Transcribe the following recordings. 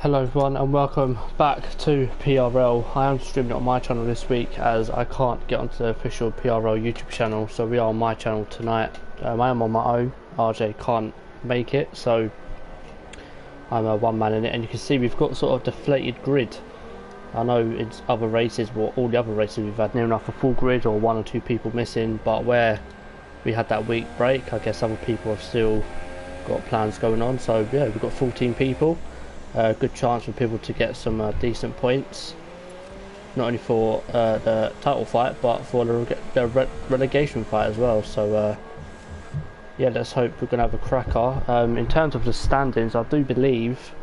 Hello everyone and welcome back to PRL. I am streaming it on my channel this week as I can't get onto the official PRL YouTube channel, so we are on my channel tonight. I am on my own, RJ can't make it, so I'm a one man in it, and you can see we've got sort of deflated grid. I know in other races, well, all the other races we've had near enough a full grid or one or two people missing, but where we had that week break, I guess other people have still got plans going on, so yeah, we've got 14 people. Good chance for people to get some decent points, not only for the title fight but for the relegation fight as well. So yeah, let's hope we're going to have a cracker. In terms of the standings, I do believe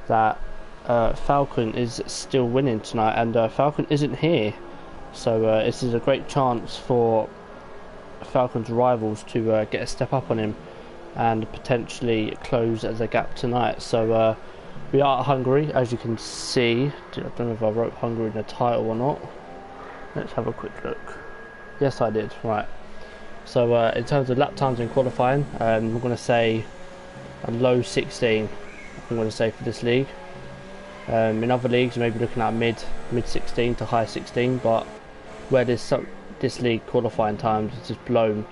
that Falcon is still winning tonight, and Falcon isn't here, so this is a great chance for Falcon's rivals to get a step up on him and potentially close the gap tonight. So we are at Hungary, as you can see. I don't know if I wrote Hungary in the title or not. Let's have a quick look. Yes, I did. Right. So in terms of lap times in qualifying, I'm going to say a low 16. I'm going to say for this league. In other leagues, maybe looking at mid 16 to high 16. But where this league qualifying times has just blown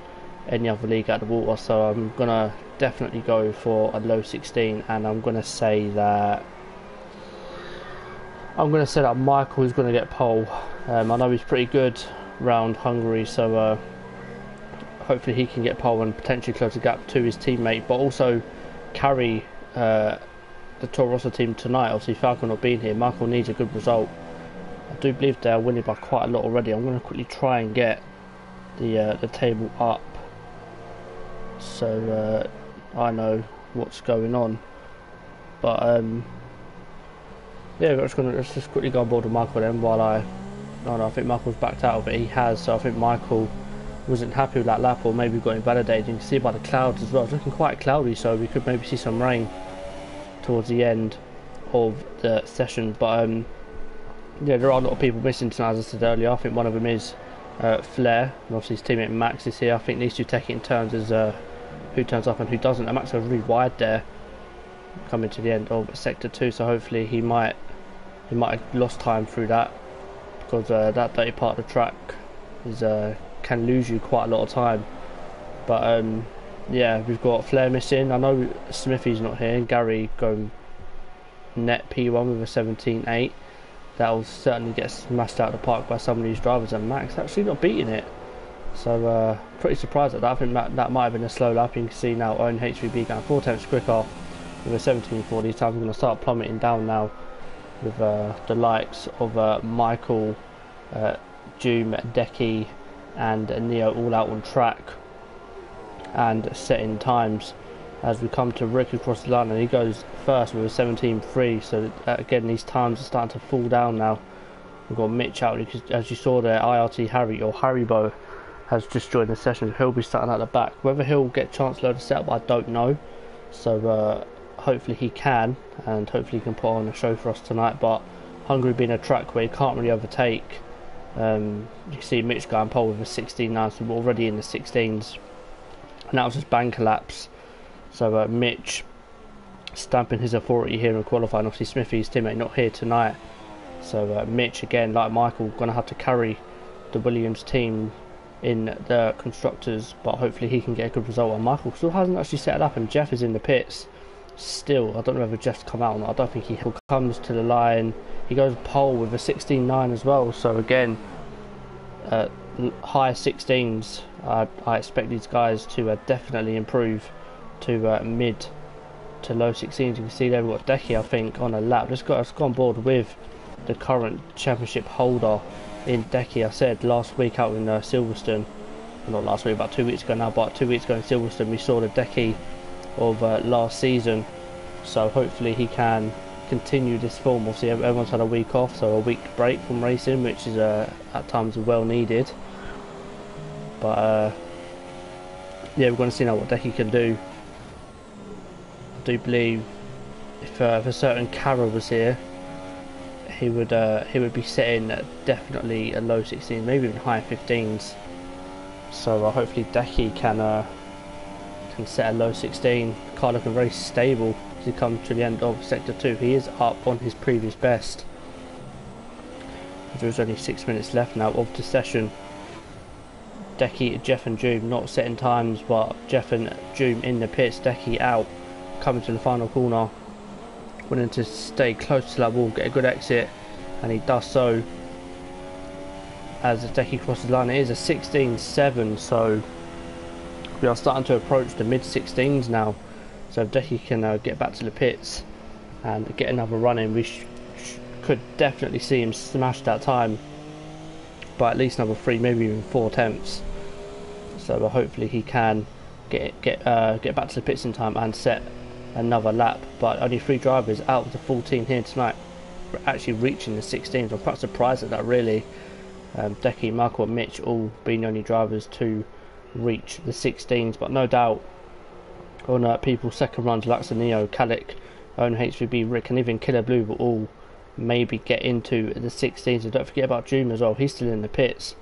any other league out of the water, so I'm gonna definitely go for a low 16, and I'm gonna say that Michael is gonna get pole. I know he's pretty good round Hungary, so hopefully he can get pole and potentially close the gap to his teammate, but also carry the Toro Rosso team tonight. Obviously Falcon not being here, Michael needs a good result. I do believe they're winning by quite a lot already. I'm going to quickly try and get the table up so I know what's going on. But yeah, let's just quickly go on board with Michael then. While I think Michael's backed out of it. He has, so I think Michael wasn't happy with that lap, or maybe got invalidated. You can see by the clouds as well. It's looking quite cloudy, so we could maybe see some rain towards the end of the session. But yeah, there are a lot of people missing tonight, as I said earlier. I think one of them is Flair, and obviously his teammate Max is here. I think these two take it in turns as who turns up and who doesn't. And Max goes really wide there, coming to the end of sector 2. So hopefully he might have lost time through that, because that dirty part of the track is can lose you quite a lot of time. But yeah, we've got Flair missing. I know Smithy's not here. Gary going net P1 with a 17.8. That'll certainly get smashed out of the park by some of these drivers, and Max actually not beating it. So pretty surprised at that. I think that might have been a slow lap. You can see now own HVB going 4 tenths quicker with a 17.4. These times are going to start plummeting down now with the likes of Michael, Doom, Decky and Neo all out on track and setting times as we come to Rick across the line, and he goes first with a 17.3. So again, these times are starting to fall down now. We've got Mitch out, as you saw there. IRT Harry, or Haribo, has just joined the session. He'll be starting at the back. Whether he'll get a chance to load the setup, I don't know. So hopefully he can, and hopefully he can put on a show for us tonight. But Hungary being a track where you can't really overtake, you can see Mitch going pole with a 16.9, so we're already in the 16s, and that was just banker laps. So Mitch stamping his authority here in qualifying. Obviously Smithy's teammate not here tonight, so Mitch again, like Michael, going to have to carry the Williams team in the constructors, but hopefully he can get a good result. And Michael still hasn't actually set it up, and Jeff is in the pits still. I don't know whether Jeff's come out or not. I don't think he comes to the line. He goes pole with a 16.9 as well, so again high 16s. I expect these guys to definitely improve to mid to low 16s. You can see there we've got Decky, I think, on a lap. Let's go on board with the current championship holder in Decky. I said last week out in Silverstone, well, not last week, about 2 weeks ago now, but 2 weeks ago in Silverstone we saw the Decky of last season, so hopefully he can continue this form. Obviously everyone's had a week off, so a week break from racing, which is at times well needed. But yeah, we're going to see now what Decky can do. I do believe if a certain Carroll was here, he would be setting definitely a low 16, maybe even high 15s. So hopefully Decky can and set a low 16. Car looking very stable as he comes to the end of sector 2. He is up on his previous best. There's only 6 minutes left now of the session. Decky, Jeff and Joom not setting times, but Jeff and Joom in the pits. Decky out, coming to the final corner, wanting to stay close to that wall, get a good exit, and he does so as Decky crosses the line. It is a 16.7, so we are starting to approach the mid 16s now. So if Decky can get back to the pits and get another run in, we could definitely see him smash that time by at least another 3, maybe even 4 attempts. So hopefully he can get back to the pits in time and set another lap. But only 3 drivers out of the full team here tonight actually reaching the 16s. I'm quite surprised at that, really. Decky, Michael and Mitch all being the only drivers to reach the 16s, but no doubt on people's second runs, Lux and Neo, Calic, Own HVB, Rick and even Killer Blue will all maybe get into the 16s. And don't forget about Joom as well, he's still in the pits.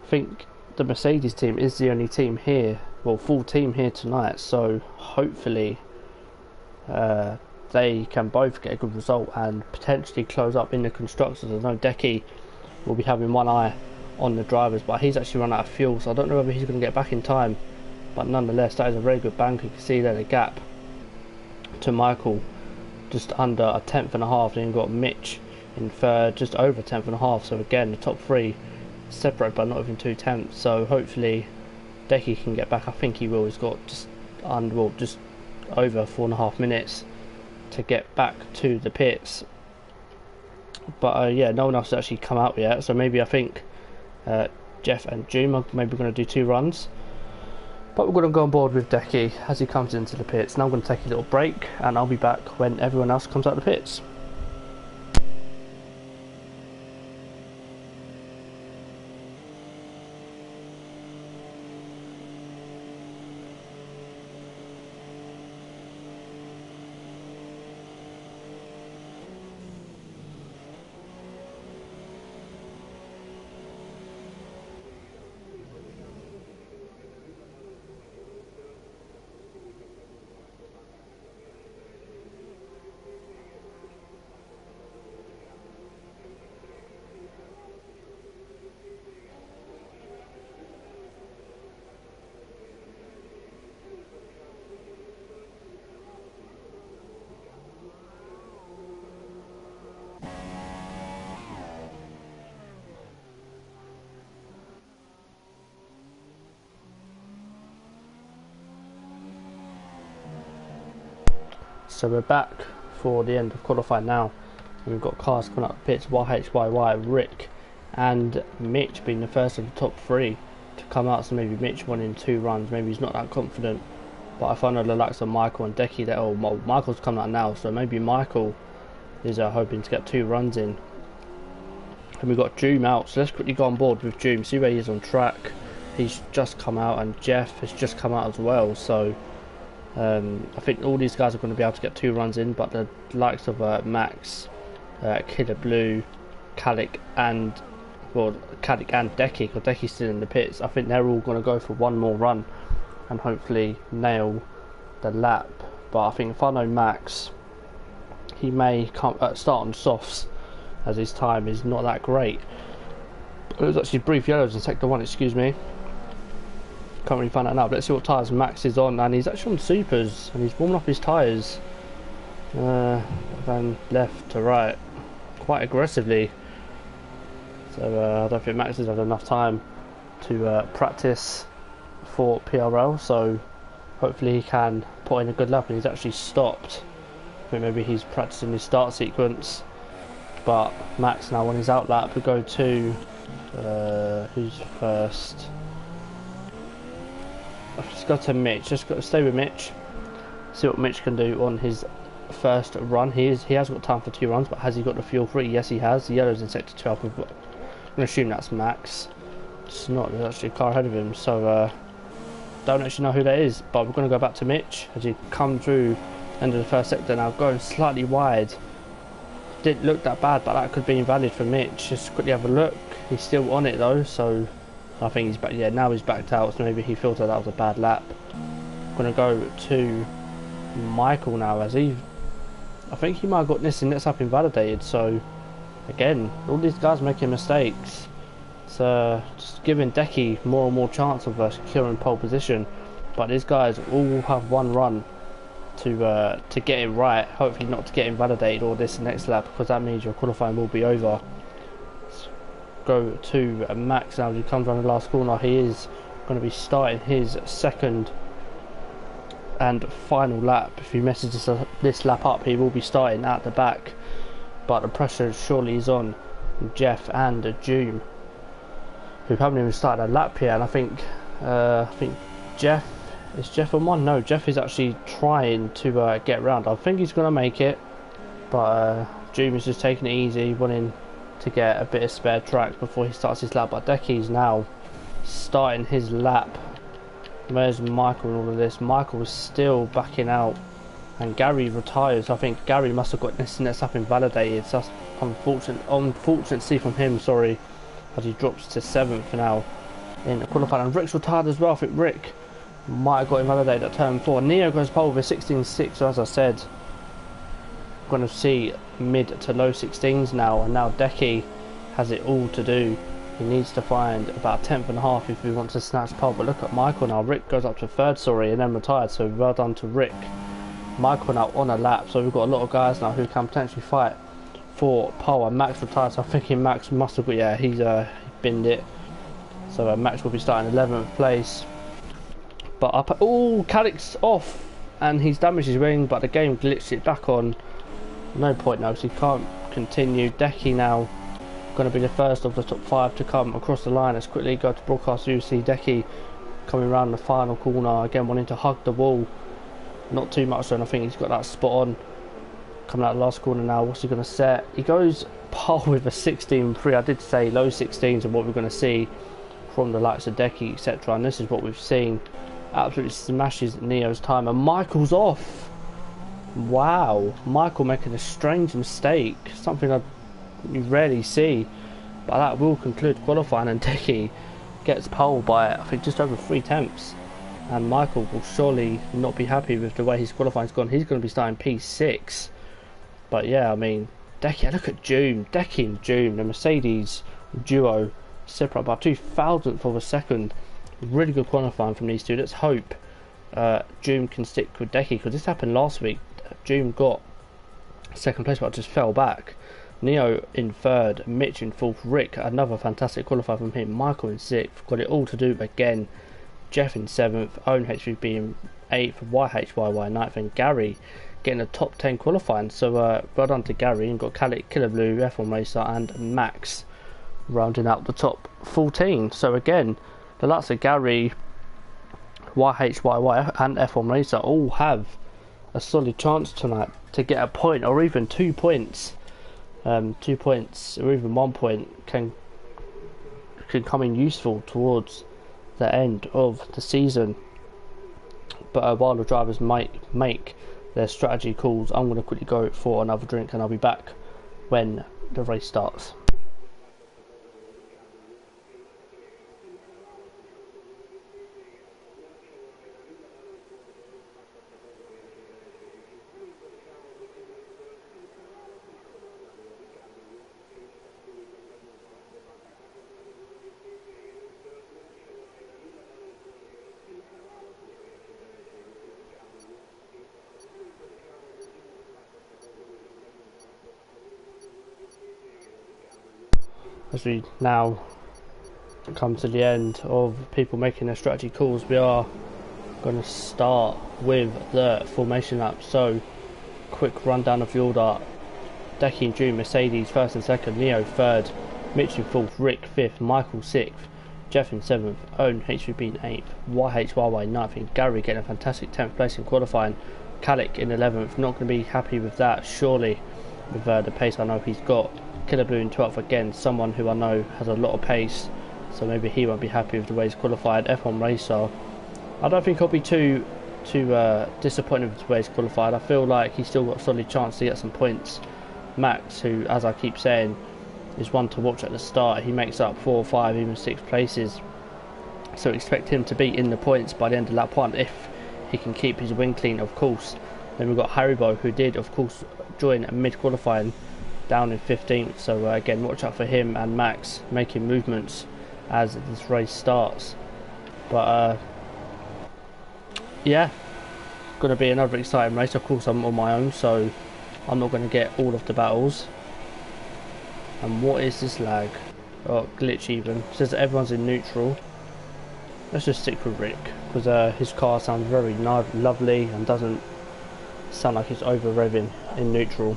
I think the Mercedes team is the only team here, well, full team here tonight, so hopefully they can both get a good result and potentially close up in the constructors. I know Decky will be having one eye on the drivers, but he's actually run out of fuel, so I don't know whether he's going to get back in time. But nonetheless, that is a very good bank. You can see there the gap to Michael, just under a 1/10.5. Then you've got Mitch in third, just over 1/10.5. So again, the top 3 separate by not even 2 tenths. So hopefully Decky can get back. I think he will. He's got just just over 4.5 minutes to get back to the pits. But yeah, no one else has actually come out yet, so maybe I think Jeff and Joom are maybe going to do 2 runs. But we're going to go on board with Decky as he comes into the pits. Now I'm going to take a little break and I'll be back when everyone else comes out the pits. So we're back for the end of qualifying now. And we've got cars coming up the pits, YHYY, Rick and Mitch being the first of the top 3 to come out. So maybe Mitch won in 2 runs, maybe he's not that confident. But I find the likes of Michael and Decky that, oh, Michael's coming out now, so maybe Michael is hoping to get 2 runs in. And we've got Joom out, so let's quickly go on board with Joom, see where he is on track. He's just come out and Jeff has just come out as well, so I think all these guys are going to be able to get 2 runs in, but the likes of Max, Killer Blue, Calic and Decky, because Decky's still in the pits, I think they're all going to go for 1 more run and hopefully nail the lap. But I think if I know Max, he may start on softs as his time is not that great. It was actually brief yellows in sector 1, excuse me. Can't really find out now, but let's see what tyres Max is on, and he's actually on supers and he's warming up his tyres from left to right quite aggressively. So I don't think Max has had enough time to practice for PRL, so hopefully he can put in a good lap. And he's actually stopped. I think maybe he's practicing his start sequence. But Max now on his out lap, we go to who's first? Let's go to Mitch. Just got to stay with Mitch. See what Mitch can do on his first run. He has got time for 2 runs, but has he got the fuel for it? Yes, he has. The yellow's in sector 12. I'm going to assume that's Max. It's not. There's actually a car ahead of him, so don't actually know who that is. But we're going to go back to Mitch as he come through end of the first sector now, going slightly wide. Didn't look that bad, but that could be invalid for Mitch. Just quickly have a look. He's still on it though, so I think he's back. Yeah, now he's backed out, so maybe he felt that was a bad lap. going to go to Michael now, as I think he might have got this up invalidated. So again, all these guys making mistakes. So just giving Decky more and more chance of securing pole position. But these guys all have one run to get it right. Hopefully not to get invalidated or this next lap, because that means your qualifying will be over. Let's go to Max now as he comes around the last corner. He is going to be starting his second and final lap. If he messes this lap up, he will be starting at the back. But the pressure surely is on Jeff and Joom, who haven't even started a lap here. And I think Jeff on one. No, Jeff is actually trying to get round. I think he's going to make it, but Joom is just taking it easy, wanting to get a bit of spare track before he starts his lap. But Decky's now starting his lap. Where's Michael in all of this? Michael is still backing out, and Gary retires. I think Gary must have got this up invalidated. So that's unfortunate see from him, sorry, as he drops to 7th now in the qualifying. And Rick's retired as well. I think Rick might have got invalidated at turn 4. Neo goes pole with 16.6, so as I said, going to see mid to low 16s now, and now Decky has it all to do. He needs to find about 10th and a half if he wants to snatch pole. But look at Michael now. Rick goes up to 3rd, sorry, and then retired. So well done to Rick. Michael now on a lap. So we've got a lot of guys now who can potentially fight for pole. And Max retired. So I'm thinking Max must have got, yeah, he's binned it. So Max will be starting 11th place. But up, oh, Calic's off, and he's damaged his ring. But the game glitched it back on. No point now, so he can't continue. Decky now going to be the first of the top 5 to come across the line. Let's quickly go to broadcast view. See Decky coming around the final corner again, wanting to hug the wall. Not too much, and I think he's got that spot on. Coming out the last corner now. What's he going to set? He goes pole with a 16.3. I did say low 16s and what we're going to see from the likes of Decky, etc. And this is what we've seen. Absolutely smashes Neo's time, and Michael's off. Wow, Michael making a strange mistake, something you rarely see. But that will conclude qualifying, and Decky gets pole by I think just over 3 tenths. And Michael will surely not be happy with the way his qualifying's gone. He's going to be starting P6. But yeah, I mean, Decky, look at Joom, Decky and Joom, the Mercedes duo, separate by 2,000th of a second. Really good qualifying from these two. Let's hope Joom can stick with Decky, because this happened last week. Joom got 2nd place but just fell back. Neo in 3rd, Mitch in 4th, Rick another fantastic qualifier from him, Michael in 6th, got it all to do again. Jeff in 7th, Owen HVB in 8th, YHYY 9th, and Gary getting a top 10 qualifying. So well done to Gary, and got Calic, Killer Blue, F1 Racer and Max rounding out the top 14. So again, the likes of Gary, YHYY and F1 Racer all have a solid chance tonight to get a point, or even 2 points. 2 points or even 1 point can come in useful towards the end of the season. But while the drivers might make their strategy calls, I'm going to quickly go for another drink, and I'll be back when the race starts. As we now come to the end of people making their strategy calls, we are going to start with the formation lap. So, quick rundown of the order. Decky and Joom, Mercedes 1st and 2nd, Neo 3rd, Mitch in 4th, Rick 5th, Michael 6th, Jeff in 7th, Owen HVB in 8th, YHYY 9th, and Gary getting a fantastic 10th place in qualifying. Calic in 11th, not going to be happy with that, surely, with the pace I know he's got. Killer Blue in 12th again, someone who I know has a lot of pace, so maybe he won't be happy with the way he's qualified. F1 Racer, I don't think he'll be too disappointed with the way he's qualified. I feel like he's still got a solid chance to get some points. Max, who, as I keep saying, is one to watch at the start. He makes up 4 or 5, even 6 places, so expect him to be in the points by the end of lap 1 if he can keep his wing clean, of course. Then we've got Haribo, who did of course join mid-qualifying down in 15th, so again watch out for him and Max making movements as this race starts. But yeah, going to be another exciting race. Of course I'm on my own, so I'm not going to get all of the battles. And what is this lag? Oh, glitch even. It says that everyone's in neutral. Let's just stick with Rick, because his car sounds very lovely and doesn't sound like it's over revving in neutral.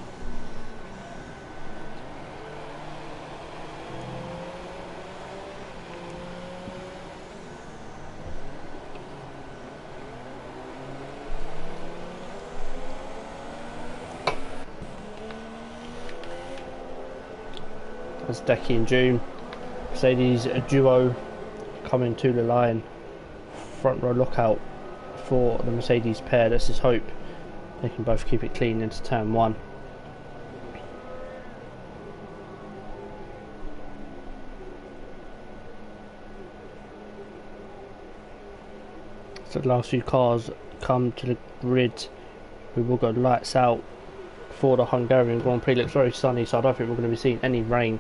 That's Decky and June. Mercedes a duo coming to the line. Front row lookout for the Mercedes pair. Let's just hope they can both keep it clean into turn 1. So the last few cars come to the grid. We will go lights out for the Hungarian Grand Prix. Looks very sunny, so I don't think we're going to be seeing any rain.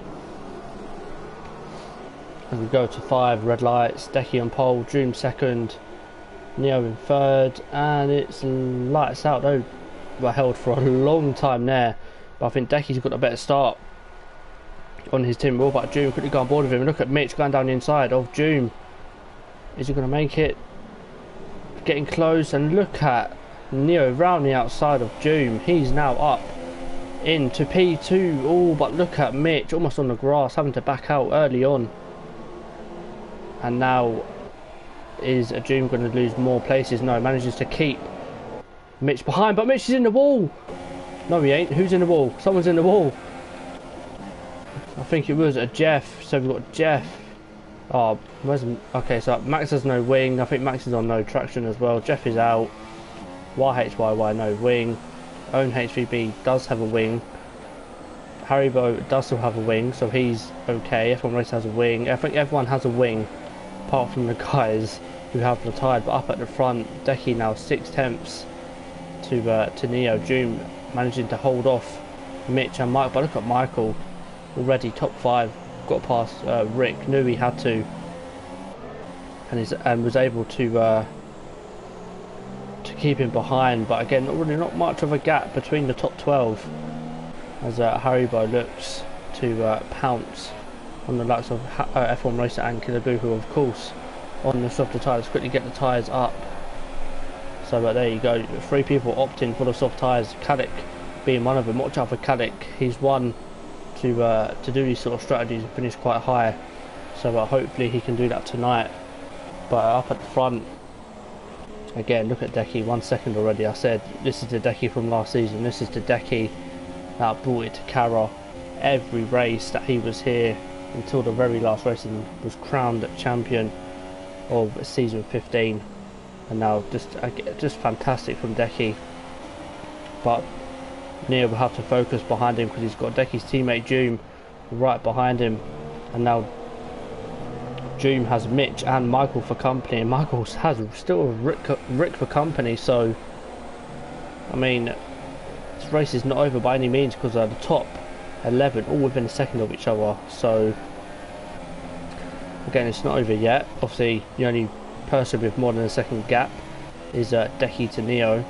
As we go to 5, red lights, Decky on pole, June second, Neo in third, and it's lights out. Though were held for a long time there, but I think Decky's got a better start on his team. But June quickly go on board with him. Look at Mitch going down the inside of June. Is he going to make it? Getting close, and look at Neo round the outside of June. He's now up into P2. Oh, but look at Mitch almost on the grass, having to back out early on. And now is June going to lose more places? No, manages to keep Mitch behind, but Mitch is in the wall. No, he ain't. Who's in the wall? Someone's in the wall. I think it was a Jeff. So we've got Jeff. Oh, where's... Okay, so Max has no wing. I think Max is on no traction as well. Jeff is out. YHYY no wing. Own HVB does have a wing. Haribo does still have a wing, so he's okay. F1 Race has a wing. I think everyone has a wing, apart from the guys who have retired. But up at the front, Decky now 6 tenths to Neo. June managing to hold off Mitch and Mike. But look at Michael, already top 5. Got past Rick. Knew he had to, and was able to keep him behind. But again, not much of a gap between the top 12. As Haribo looks to pounce on the likes of F1 Racer and Killer Boo, who of course on the softer tyres quickly get the tyres up. So there you go, 3 people opting for the soft tyres, Caddick being one of them. Watch out for Caddick, he's one to do these sort of strategies and finish quite high, so hopefully he can do that tonight. But up at the front again, look at Decky, 1 second already. I said this is the Decky from last season, this is the Decky that brought it to Cara. Every race that he was here until the very last race and was crowned champion of season 15, and now just fantastic from Decky. But Neo will have to focus behind him because he's got Decky's teammate June right behind him, and now June has Mitch and Michael for company, and Michael has still Rick for company. So I mean, this race is not over by any means, because the top 11 all within a second of each other. So again, it's not over yet. Obviously the only person with more than a second gap is Decky to Neo.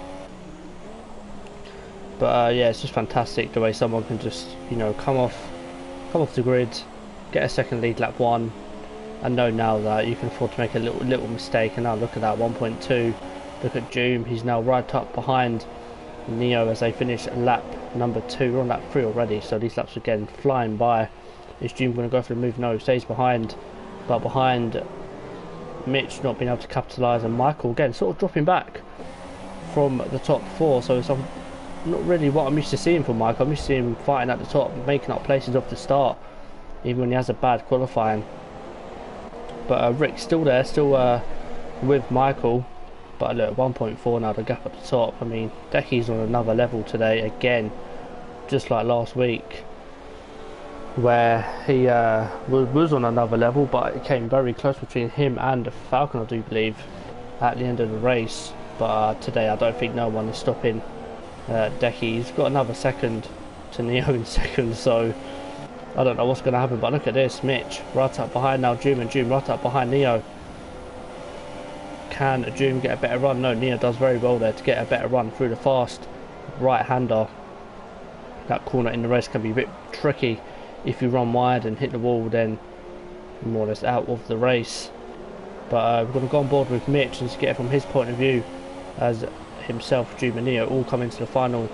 But yeah, it's just fantastic the way someone can just, you know, come off the grid, get a second lead lap 1, and know now that you can afford to make a little mistake. And now look at that, 1.2. Look at June, he's now right up behind Neo as they finish lap number 2. We're on lap 3 already, so these laps again flying by. Is June going to go for the move? No, stays behind, but behind Mitch, not being able to capitalise, and Michael again sort of dropping back from the top 4. So it's not really what I'm used to seeing from Michael. I'm used to seeing him fighting at the top, making up places off the start, even when he has a bad qualifying. But Rick's still there, still with Michael. But look, 1.4 now, the gap at the top. I mean, Decky's on another level today again, just like last week, where he was on another level, but it came very close between him and Falcon, I do believe, at the end of the race. But but today I don't think no one is stopping Decky. He's got another second to Neo in second, so I don't know what's going to happen. But look at this, Mitch right up behind now Doom, and Doom right up behind Neo. Can Doom get a better run? No, Neo does very well there to get a better run through the fast right-hander. That corner in the race can be a bit tricky. If you run wide and hit the wall, then you're more or less out of the race. But we're going to go on board with Mitch and just get it from his point of view, as himself, Doom and Neo all come into the final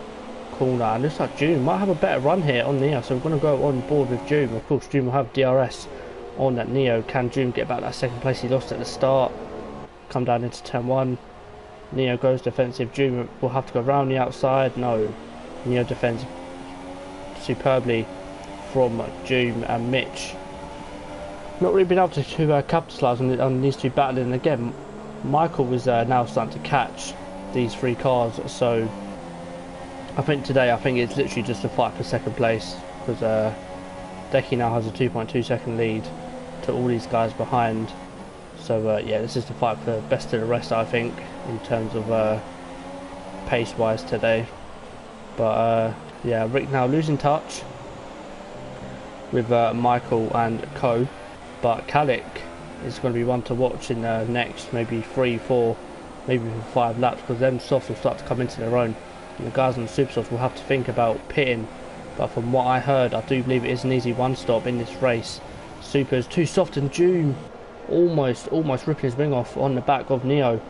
corner. And looks like Doom might have a better run here on Neo, so we're going to go on board with Doom. Of course, Doom will have DRS on that Neo. Can Doom get back that second place he lost at the start? Come down into turn 1. Neo goes defensive. Doom will have to go around the outside. No, Neo defends superbly from Doom and Mitch. Not really been able to capitalise on these two battling. And again, Michael is now starting to catch these three cars, so I think today it's literally just a fight for second place, because Decky now has a 2.2 second lead to all these guys behind. So yeah, this is the fight for best of the rest, I think, in terms of pace wise today. But yeah, Rick now losing touch with Michael and Co, but Kalik is going to be one to watch in the next maybe 3, 4, maybe even 5 laps, because then softs will start to come into their own, and the guys on the super softs will have to think about pitting. But from what I heard, I do believe it is an easy one stop in this race. Super's too soft, and Doom almost ripping his wing off on the back of Neo.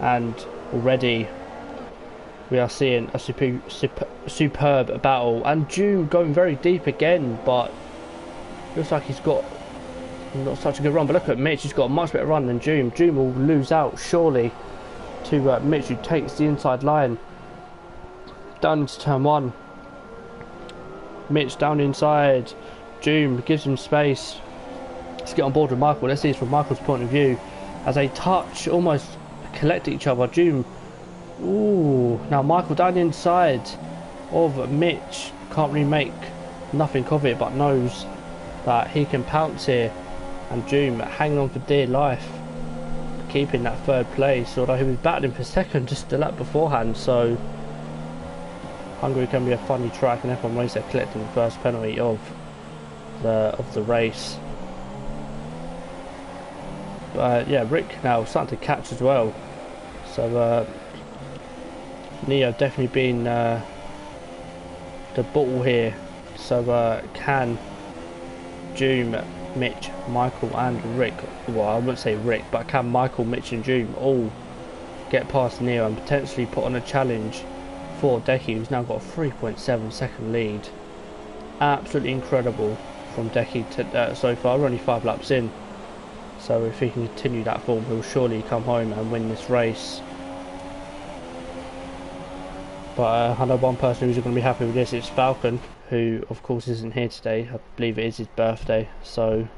And already we are seeing a superb battle, and Doom going very deep again, but looks like he's got not such a good run. But look at Mitch, he's got a much better run than Doom. Doom will lose out surely to Mitch, who takes the inside line down into turn 1. Mitch down inside, Doom gives him space. Let's get on board with Michael. Let's see this from Michael's point of view, as they touch, almost collect each other. Doom, ooh, now Michael down the inside of Mitch, can't really make nothing of it, but knows that he can pounce here. And Doom hanging on for dear life, keeping that third place, although he was battling for second just a lap beforehand. So Hungary can be a funny track, and F1 race, they're collecting the first penalty of the race. Yeah, Rick now starting to catch as well. So Neo definitely being the ball here. So can Doom, Mitch, Michael and Rick, well I wouldn't say Rick, but can Michael, Mitch and Doom all get past Neo and potentially put on a challenge for Decky, who's now got a 3.7 second lead. Absolutely incredible from Decky to, so far. We're only 5 laps in, so if he can continue that form, he'll surely come home and win this race. But I know one person who's going to be happy with this. It's Falcon, who of course isn't here today. I believe it is his birthday, so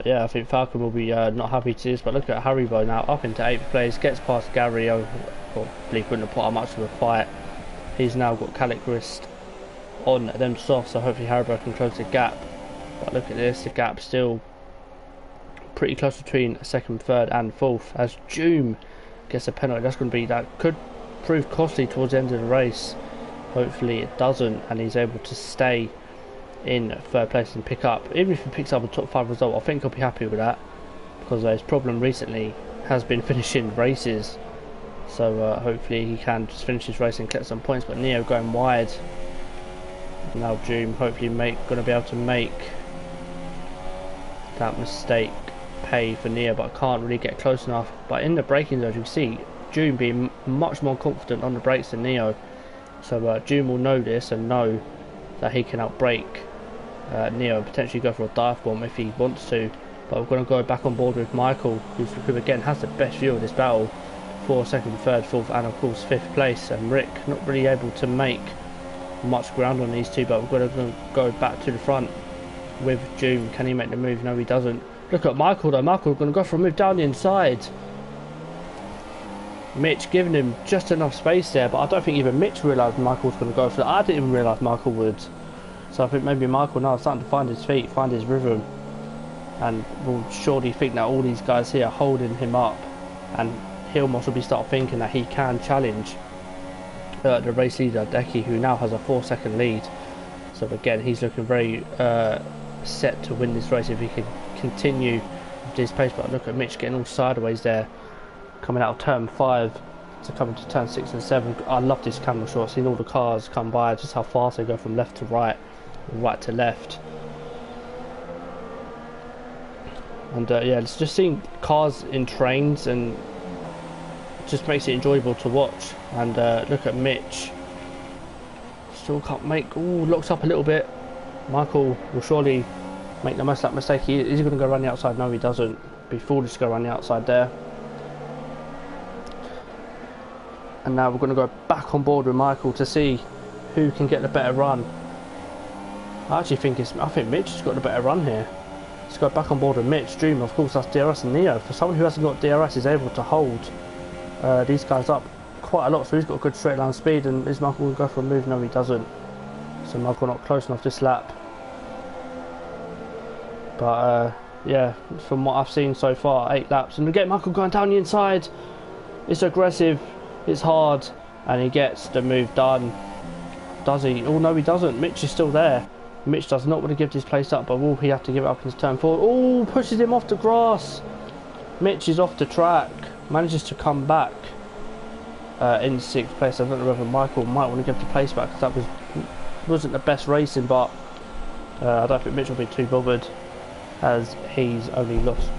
yeah, I think Falcon will be not happy to see this. But look at Haribo now up into 8th place, gets past Gary. I believe wouldn't have put up much of a fight. He's now got Calicrist on them soft, so hopefully Haribo can close the gap. But look at this, the gap still pretty close between 2nd, 3rd and 4th, as Doom gets a penalty. That's going to be, that could prove costly towards the end of the race. Hopefully it doesn't, and he's able to stay in 3rd place and pick up, even if he picks up a top 5 result, I think he'll be happy with that, because his problem recently has been finishing races. So hopefully he can just finish his race and collect some points. But Neo going wide now. Doom hopefully going to be able to make that mistake pay for Neo, but can't really get close enough. But in the braking zone, you can see Doom being much more confident on the brakes than Neo. So Doom will know this and know that he can outbrake Neo and potentially go for a dive bomb if he wants to. But we're going to go back on board with Michael, who again has the best view of this battle, for 2nd, 3rd, 4th and of course 5th place. And Rick not really able to make much ground on these two, but we're going to go back to the front with Doom. Can he make the move? No, he doesn't. Look at Michael though. Michael going to go for a move down the inside. Mitch giving him just enough space there, but I don't think even Mitch realised Michael was going to go for that. I didn't even realise Michael would So I think maybe Michael now is starting to find his feet, find his rhythm, and will surely think that all these guys here are holding him up, and he'll also be start thinking that he can challenge the race leader Decky, who now has a 4-second lead. So again, he's looking very set to win this race if he can continue with this pace. But look at Mitch getting all sideways there, coming out of turn 5 to come into turn 6 and 7. I love this camera shot, seeing all the cars come by, just how fast they go from left to right, right to left. And yeah, it's just seeing cars in trains and just makes it enjoyable to watch. And look at Mitch, still can't make, ooh, locks up a little bit. Michael will surely make the most of that mistake. Is he going to go around the outside? No, he doesn't. Be foolish to go around the outside there. And now we're going to go back on board with Michael to see who can get the better run. I think Mitch has got the better run here. Let's go back on board with Mitch. Dream, of course, that's DRS and Neo. For someone who hasn't got DRS, is able to hold these guys up quite a lot. So he's got a good straight line speed. And is Michael going to go for a move? No, he doesn't. So Michael not close enough this lap. But yeah, from what I've seen so far, 8 laps. And again, Michael going down the inside. It's aggressive. It's hard. And he gets the move done. Does he? Oh, no, he doesn't. Mitch is still there. Mitch does not want to give this place up, but will he have to give it up in his turn 4? Oh, pushes him off the grass. Mitch is off the track. Manages to come back in 6th place. I don't know whether Michael might want to give the place back, because that wasn't the best racing, but I don't think Mitch will be too bothered, as he's only lost.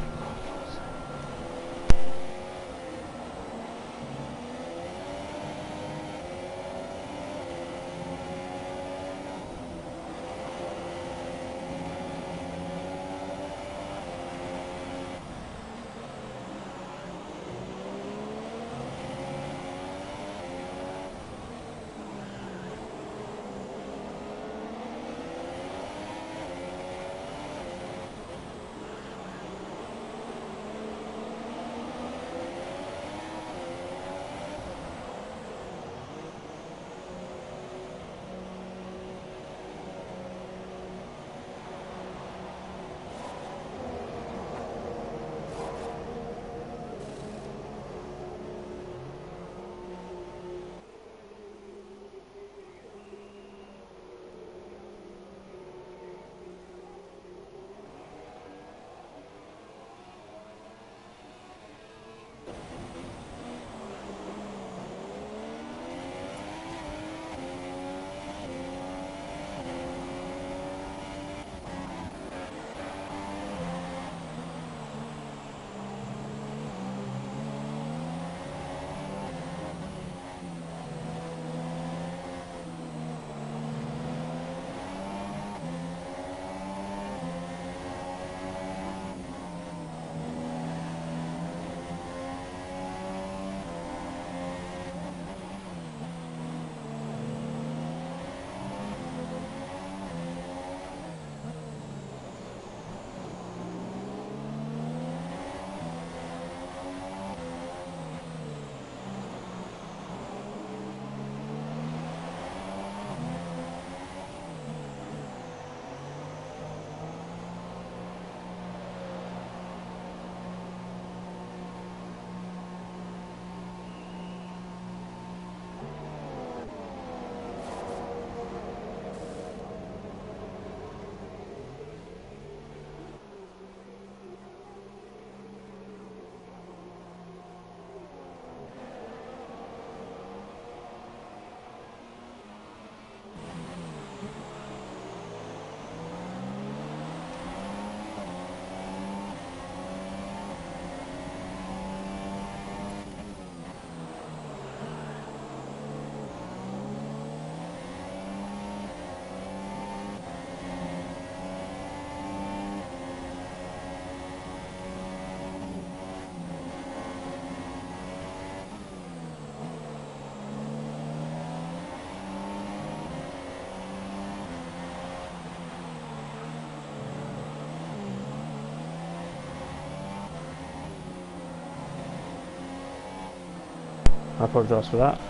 I apologise for that.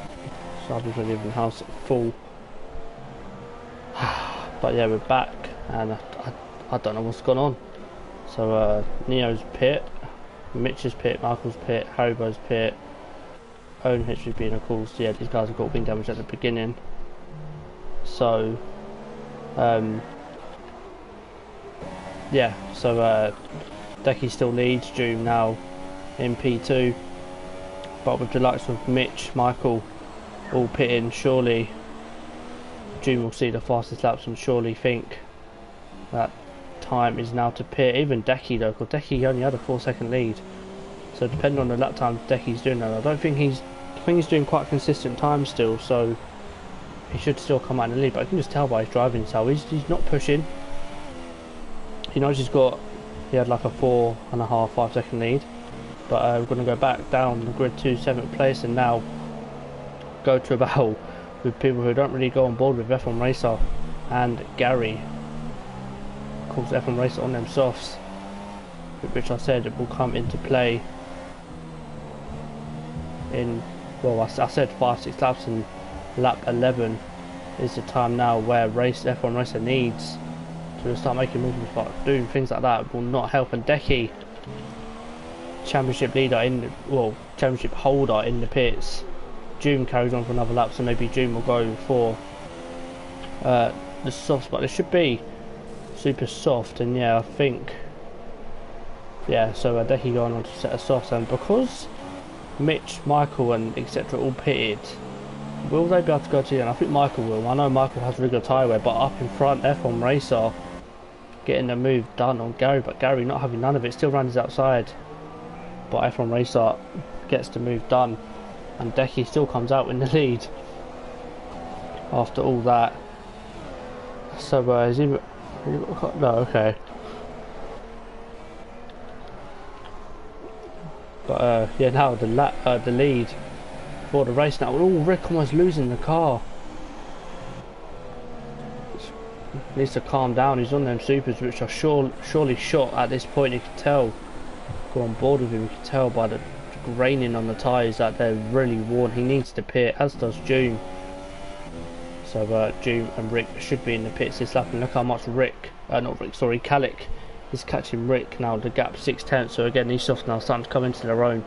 So I've been leaving the house full. But yeah, we're back, and I don't know what's gone on. So Neo's pit, Mitch's pit, Michael's pit, Haribo's pit, own history being of course, yeah, these guys have got wing damage at the beginning. So yeah, so Decky still leads, Doom now in P2, but with the likes of Mitch, Michael all pitting, surely Doom will see the fastest laps and surely think that time is now to pit. Even Decky though, because Decky only had a 4-second lead, so depending on the lap time Decky's doing now, I think he's doing quite consistent time still, so he should still come out in the lead. But I can just tell by his driving style, he's not pushing. He knows he had like a 4.5-5 second lead. But we're going to go back down the grid to 7th place and now go to a battle with people who don't really go on board with F1 Racer and Gary. Of course, F1 Racer on them softs, which I said it will come into play in, well, I said 5-6 laps, and lap 11 is the time now where F1 Racer needs to start making movements, but doing things like that will not help. And Decky, championship championship holder in the pits. Doom carries on for another lap, so maybe Doom will go for the softs, but it should be super soft. And yeah, I think, yeah, so Decky going on to set a softs, and because Mitch, Michael and etc all pitted, will they be able to go to the end? I think Michael will. I know Michael has regular tyre wear, but up in front, F1 Racer getting the move done on Gary, but Gary not having none of it, still runs outside, but F1 Racer gets the move done, and Decky still comes out in the lead after all that. So is he, no, okay, but yeah, now the lead for the race now. Oh, Rick almost losing the car. Needs to calm down. He's on them supers, which are surely shot at this point. You can tell. Go on board with him. You can tell by the graining on the tyres that they're really worn. He needs to pit, as does Doom. So Doom and Rick should be in the pits this lap. And look how much Kalik is catching Rick now. The gap 6/10. So again, these softs now starting to come into their own.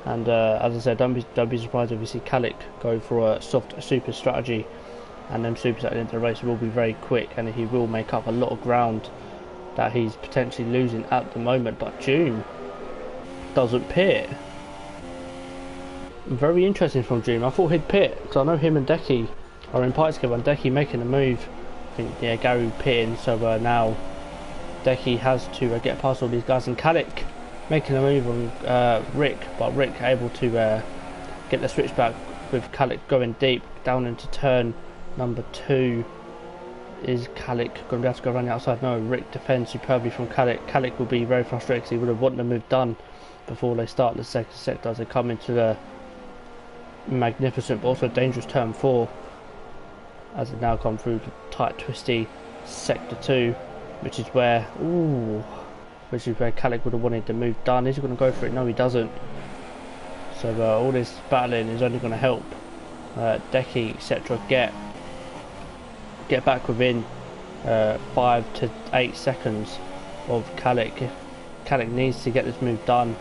And as I said, don't be surprised if you see Kalik go for a soft super strategy, and them supers at the end of the race will be very quick, and he will make up a lot of ground that he's potentially losing at the moment. But Doom doesn't pit. Very interesting from Doom. I thought he'd pit, because I know him and Decky are in pits together, and Decky making a move. I think, yeah, Gary pitting, so now Decky has to get past all these guys, and Kalik making a move on Rick, but Rick able to get the switch back with Kalik going deep down into turn number 2. Is Kalik going to be able to go around the outside? No, Rick defends superbly from Kalik. Kalik will be very frustrated because he would have wanted the move done before they start the second sector, as they come into the magnificent but also dangerous turn 4, as they now come through the tight twisty sector 2, which is where Kalik would have wanted the move done. Is he going to go for it? No, he doesn't. So all this battling is only going to help Decky, etc. get back within 5 to 8 seconds of Kalik. If Kalik needs to get this move done,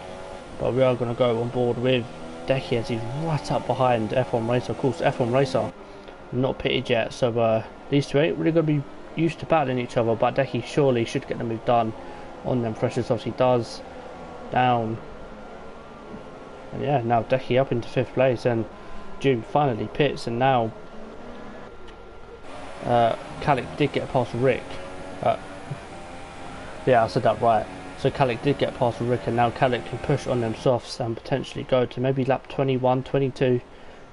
but we are going to go on board with Decky as he's right up behind F1 Racer. Of course, F1 Racer not pitted yet, so these two ain't really going to be used to battling each other, but Decky surely should get the move done on them freshers. Obviously does. Down, and yeah, now Decky up into 5th place, and Doom finally pits, and now Kalik did get past Rick. Yeah, I said that right. So Kalik did get past Rick, and now Kalik can push on them softs and potentially go to maybe lap 21, 22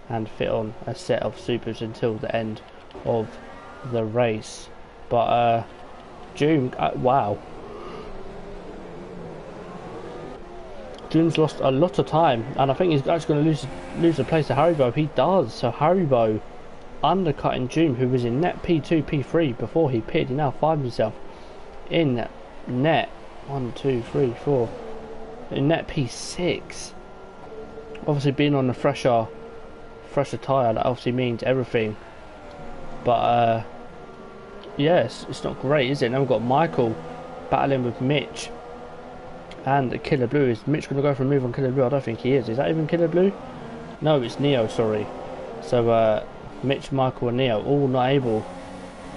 and fit on a set of supers until the end of the race. But Doom, wow, Doom's lost a lot of time, and I think he's actually going to lose the place to Haribo. He does. So Haribo undercutting Doom, who was in net P2, P3 before he pitted. He now finds himself in net 1, 2, 3, 4 in net P6. Obviously being on the fresher tyre, that obviously means everything. But yes, it's not great, is it? Now we've got Michael battling with Mitch and Killer Blue. Is Mitch going to go for a move on Killer Blue? I don't think he is. Is that even Killer Blue? No, it's Neo, sorry. So Mitch, Michael and Neo all not able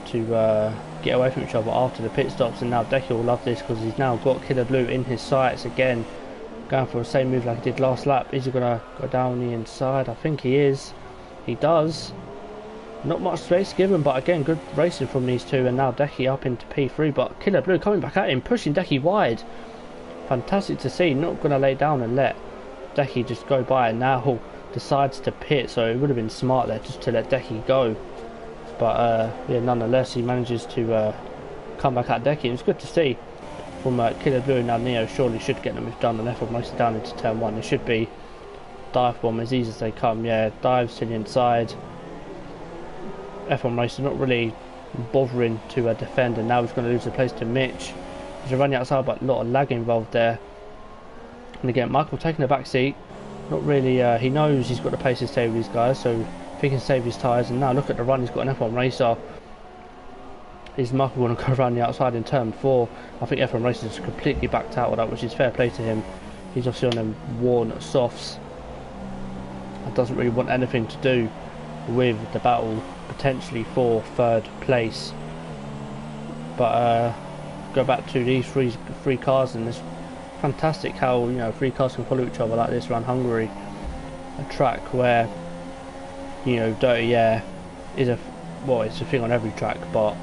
to get away from each other after the pit stops, and now Decky will love this because he's now got Killer Blue in his sights again, going for the same move like he did last lap. Is he going to go down the inside? I think he is. He does. Not much space given, but again, good racing from these two, and now Decky up into P3, but Killer Blue coming back at him, pushing Decky wide. Fantastic to see. Not going to lay down and let Decky just go by, and now decides to pit, so it would have been smart there just to let Decky go. But yeah, nonetheless, he manages to come back at Decky. It's good to see from Killer Blue. Now Neo surely should get them if done, and F1 Racer down into turn 1. It should be dive bomb as easy as they come. Yeah, dives to the inside. F1 Racer not really bothering to defend, and now he's going to lose the place to Mitch. He's running outside, but a lot of lag involved there. And again, Michael taking the back seat. Not really, he knows he's got the pace to stay with these guys, so if he can save his tyres. And now look at the run, he's got an F1 Racer. Is Michael going to go around the outside in turn 4? I think F1 Racer is completely backed out of that, which is fair play to him. He's obviously on them worn softs and doesn't really want anything to do with the battle potentially for third place. But go back to these three cars, and it's fantastic how, you know, 3 cars can follow each other like this around Hungary, a track where, you know, dirty air is it's a thing on every track, but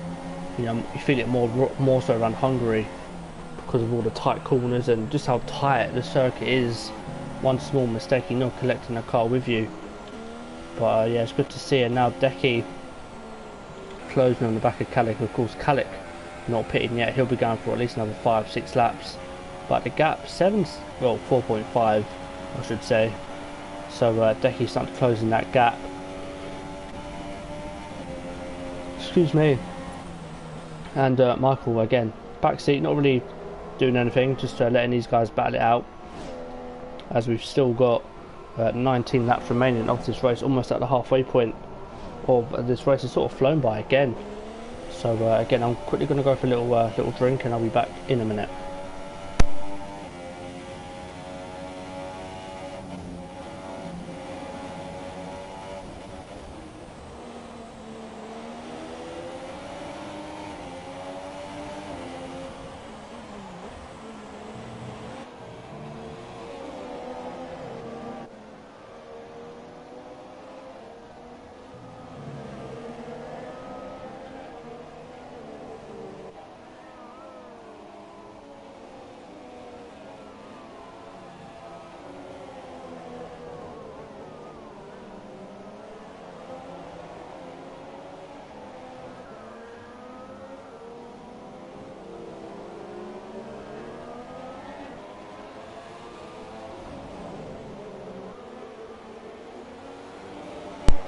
you know, you feel it more so around Hungary because of all the tight corners and just how tight the circuit is. One small mistake, you're not collecting a car with you. But yeah, it's good to see. And now Decky closing on the back of Kalik. Of course, Kalik not pitting yet. He'll be going for at least another 5-6 laps. But the gap 4.5, I should say. So Decky's starting to close in that gap. Excuse me. And Michael again, backseat, not really doing anything, just letting these guys battle it out. As we've still got 19 laps remaining of this race, almost at the halfway point of this race. Has sort of flown by again. So again, I'm quickly going to go for a little drink, and I'll be back in a minute.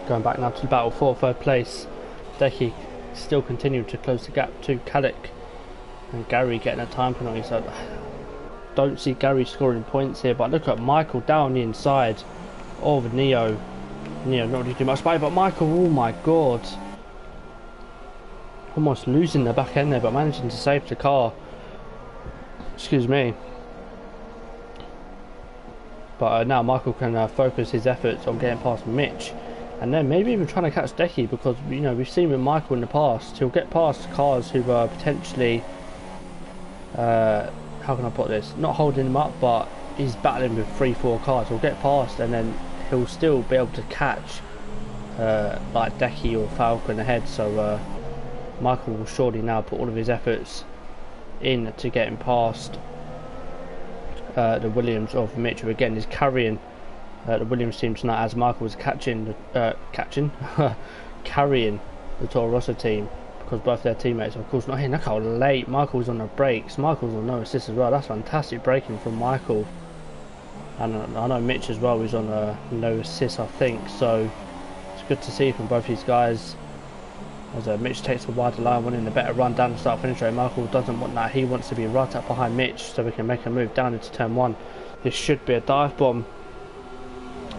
Going back now to the battle for third place. Decky still continuing to close the gap to Kalik, and Gary getting a time penalty. So don't see Gary scoring points here, but look at Michael down the inside of Neo. Neo not really too much space, but Michael, oh my god, almost losing the back end there, but managing to save the car. Excuse me. But now Michael can focus his efforts on getting past Mitch, and then maybe even trying to catch Decky, because you know we've seen with Michael in the past, he'll get past cars who are potentially, how can I put this, not holding him up, but he's battling with 3-4 cars. He'll get past, and then he'll still be able to catch like Decky or Falcon ahead. So Michael will surely now put all of his efforts in to getting past the Williams of Mitch, who again is carrying the Williams team tonight, as Michael was carrying the Toro Rosso team, because both their teammates are of course not here. Look how late Michael's on the brakes. Michael's on no assist as well. That's fantastic braking from Michael. And I know Mitch as well is on no assist, I think. So it's good to see from both these guys, as Mitch takes the wider line, winning the better run down the start finish rate. Michael doesn't want that. He wants to be right up behind Mitch so we can make a move down into turn 1. This should be a dive bomb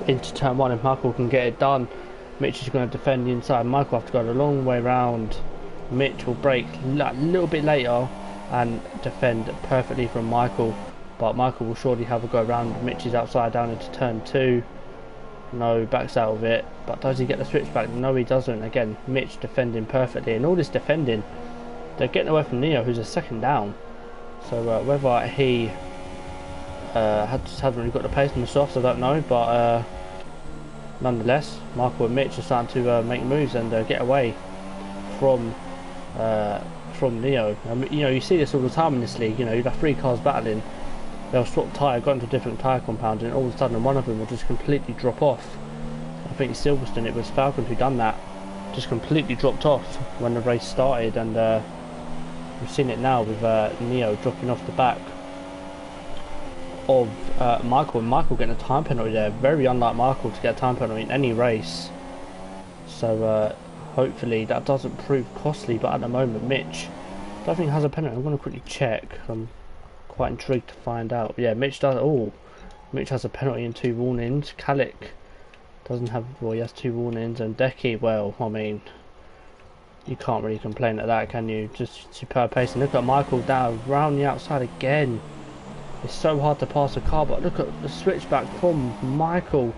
into turn 1 if Michael can get it done. Mitch is going to defend the inside. Michael will have to go the long way round Mitch will brake a little bit later and defend perfectly from Michael, but Michael will surely have a go around. Mitch is outside down into turn 2. No, backs out of it, but does he get the switch back? No, he doesn't. Again, Mitch defending perfectly, and all this defending, they're getting away from Neo, who's a second down. So whether he just hasn't really got the pace on the softs, I don't know, but nonetheless, Michael and Mitch are starting to make moves and get away from Neo. You know, you see this all the time in this league. You know, you have 3 cars battling, they'll swap tyre, go into different tyre compounds, and all of a sudden one of them will just completely drop off. I think Silverstone, it was Falcon who done that, just completely dropped off when the race started, and we've seen it now with Neo dropping off the back of Michael, and Michael getting a time penalty there. Very unlike Michael to get a time penalty in any race. So hopefully that doesn't prove costly, but at the moment Mitch, I don't think he has a penalty. I'm going to quickly check. I'm quite intrigued to find out. Yeah, Mitch does. Oh, Mitch has a penalty and 2 warnings. Kalik doesn't have, well, he has 2 warnings, and Decky, well, I mean, you can't really complain at that, can you? Just superb pace. And look at Michael down round the outside again. It's so hard to pass a car, but look at the switchback from Michael.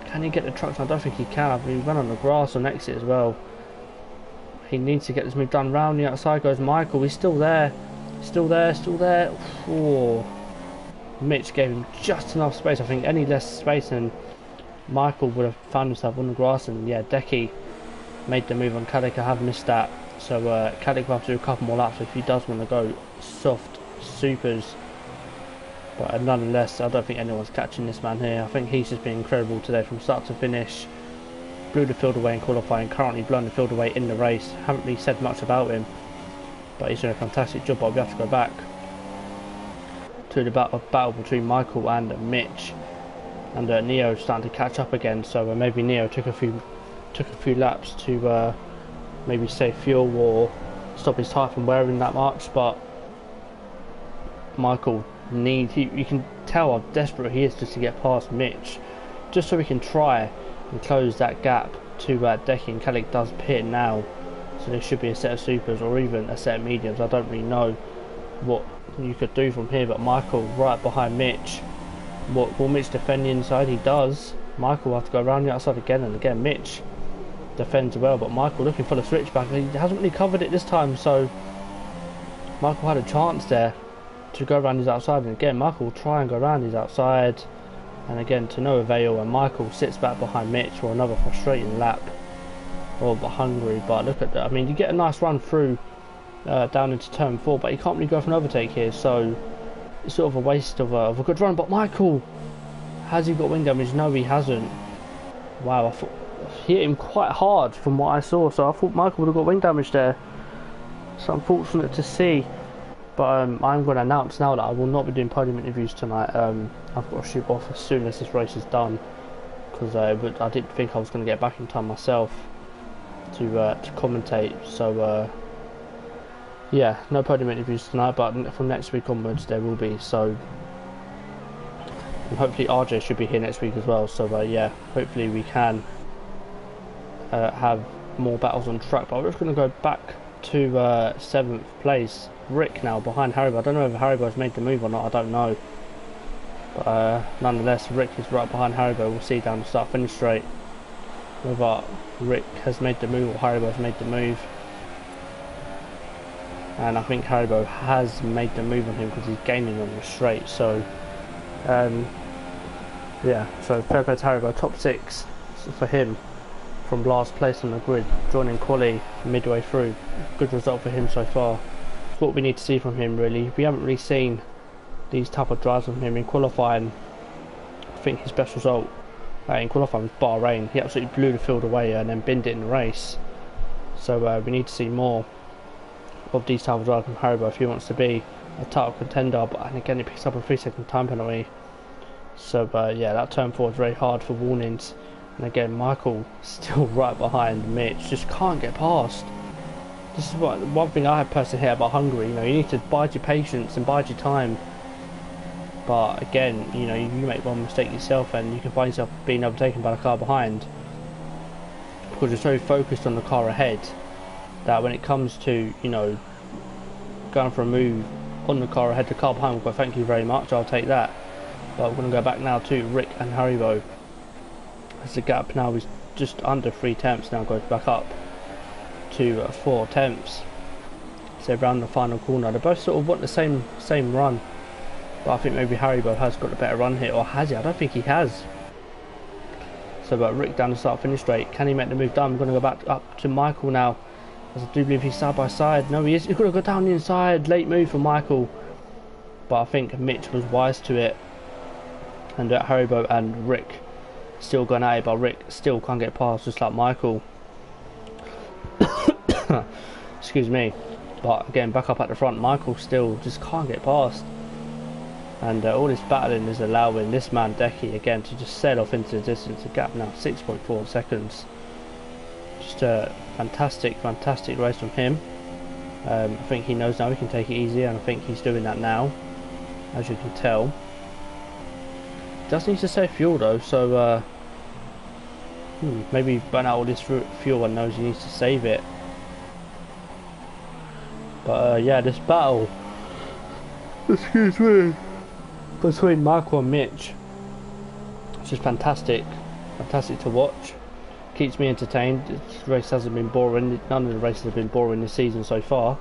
Can he get the trucks? I don't think he can. I mean, he went on the grass on exit as well. He needs to get this move done. Round the outside goes Michael. He's still there. Still there. Still there. Oh. Mitch gave him just enough space. I think any less space and Michael would have found himself on the grass. And yeah, Decky made the move on Kalik. I have missed that. So Kalik will have to do a couple more laps if he does want to go soft supers. But nonetheless, I don't think anyone's catching this man here. I think he's just been incredible today from start to finish. Blew the field away in qualifying, currently blowing the field away in the race. Haven't really said much about him, but he's doing a fantastic job. But we have to go back to the battle between Michael and Mitch, and Neo starting to catch up again. So maybe Neo took a few laps to maybe save fuel or stop his tyre from wearing that much. But Michael you can tell how desperate he is just to get past Mitch, just so we can try and close that gap to Decky. And Kalik does pit now, so there should be a set of supers or even a set of mediums. I don't really know what you could do from here, but Michael right behind Mitch. Will Mitch defend the inside? He does. Michael will have to go around the outside again and again. Mitch defends well, but Michael looking for the switchback. He hasn't really covered it this time, so Michael had a chance there to go around his outside, and again Michael will try and go around his outside, and again to no avail, and Michael sits back behind Mitch for another frustrating lap of Hungary. But look at that, I mean, you get a nice run through down into turn 4, but you can't really go for an overtake here, so it's sort of a waste of a good run. But Michael, has he got wing damage? No, he hasn't. Wow, I thought he hit him quite hard from what I saw, so I thought Michael would have got wing damage there. So unfortunate to see. But I'm going to announce now that I will not be doing podium interviews tonight. I've got to shoot off as soon as this race is done, because I didn't think I was going to get back in time myself to commentate. So yeah, no podium interviews tonight, but from next week onwards there will be. So and hopefully RJ should be here next week as well. So yeah, hopefully we can have more battles on track. But we're just going to go back to 7th place. Rick now behind Haribo. I don't know if Haribo's made the move or not, I don't know. But nonetheless, Rick is right behind Haribo. We'll see down the start finish straight whether Rick has made the move or Haribo's made the move. And I think Haribo has made the move on him because he's gaining on the straight. So yeah, so fair play to Haribo. Top 6 for him from last place on the grid, joining quali midway through. Good result for him so far. What we need to see from him, really. We haven't really seen these type of drives from him in qualifying. I think his best result in qualifying was Bahrain. He absolutely blew the field away and then binned it in the race. So we need to see more of these type of drives from Haribo if he wants to be a title contender. But and again, he picks up a 3-second time penalty. So yeah, that turn 4 is very hard for warnings. And again, Michael still right behind Mitch, just can't get past. This is one thing I have personally here about Hungary. You know, you need to bide your patience and bide your time. But again, you know, you make one mistake yourself and you can find yourself being overtaken by the car behind because you're so focused on the car ahead that when it comes to, you know, going for a move on the car ahead, the car behind will go, thank you very much, I'll take that. But we're going to go back now to Rick and Haribo, as the gap now is just under 3 tenths, now goes back up to 4 tenths. So around the final corner, they both sort of want the same run, but I think maybe Haribo has got a better run here, or has he? I don't think he has. So but Rick down the start finish straight, can he make the move down? I'm going to go back up to Michael now, as I do believe he's side by side. No, he is. He's going to go down the inside. Late move for Michael, but I think Mitch was wise to it, and Haribo and Rick still going at it, but Rick still can't get past, just like Michael. Excuse me. But again, back up at the front, Michael still just can't get past, and all this battling is allowing this man Decky again to just sail off into the distance. The gap now 6.4 seconds. Just a fantastic race from him. I think he knows now he can take it easy, and I think he's doing that now, as you can tell. Does need to save fuel though, so maybe burn out all this fuel and knows he needs to save it. But yeah, this battle, excuse me, between Michael and Mitch, it's just fantastic to watch. Keeps me entertained. This race hasn't been boring. None of the races have been boring this season so far.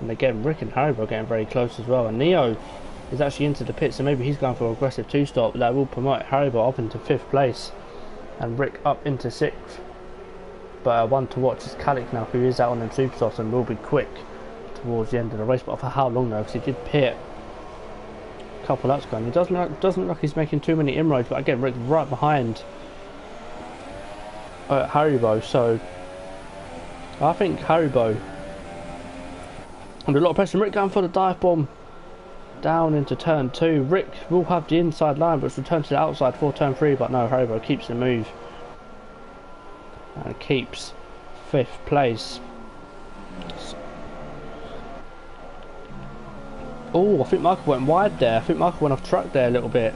And again, Rick and Haribo are getting very close as well. And Neo is actually into the pit, so maybe he's going for an aggressive 2-stop that will promote Haribo up into 5th place and Rick up into 6th. But one to watch is Calic now, who is out on them super softs and will be quick towards the end of the race. But for how long though? Because he did pit a couple laps ago. And it doesn't look like he's making too many inroads. But again, Rick right behind Haribo. So I think Haribo under a lot of pressure. Rick going for the dive bomb down into turn 2. Rick will have the inside line, but it's returned to the outside for turn 3. But no, Haribo keeps the move and keeps 5th place. Oh, I think Michael went wide there. I think Michael went off track there a little bit.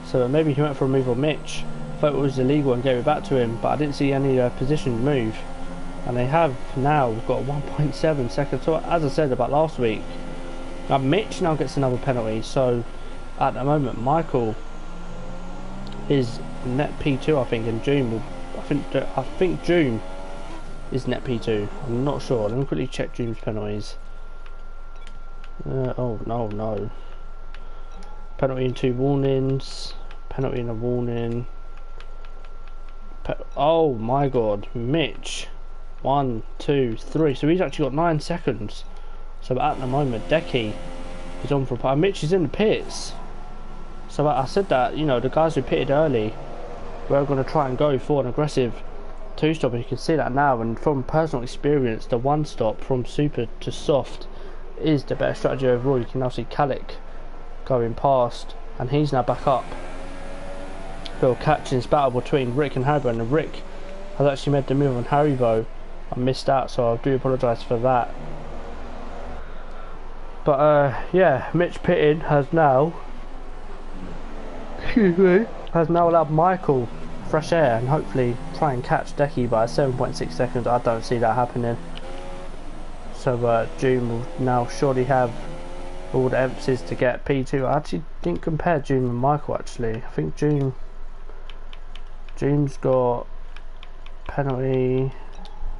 So maybe he went for a move on Mitch. Thought it was illegal and gave it back to him, but I didn't see any position move. And they have now got 1.7 seconds. So as I said about last week, now Mitch now gets another penalty. So at the moment, Michael is net P2, I think, and June will. I think June is net P2. I'm not sure. Let me quickly check June's penalties. Oh no. Penalty and 2 warnings. Penalty and a warning. Oh my god, Mitch. 1, 2, 3. So he's actually got 9 seconds. So at the moment, Decky is on for a part. Mitch is in the pits. So I said that, you know, the guys who pitted early were going to try and go for an aggressive 2-stop. And you can see that now. And from personal experience, the 1-stop from super to soft is the better strategy overall. You can now see Calic going past, and he's now back up. Bill catching this battle between Rick and Haribo, and Rick has actually made the move on Haribo. I missed out, so I do apologise for that. But yeah, Mitch pitting has now allowed Michael fresh air and hopefully try and catch Decky by 7.6 seconds. I don't see that happening. So June will now surely have all the emphasis to get P2. I actually didn't compare June and Michael actually. I think June's got penalty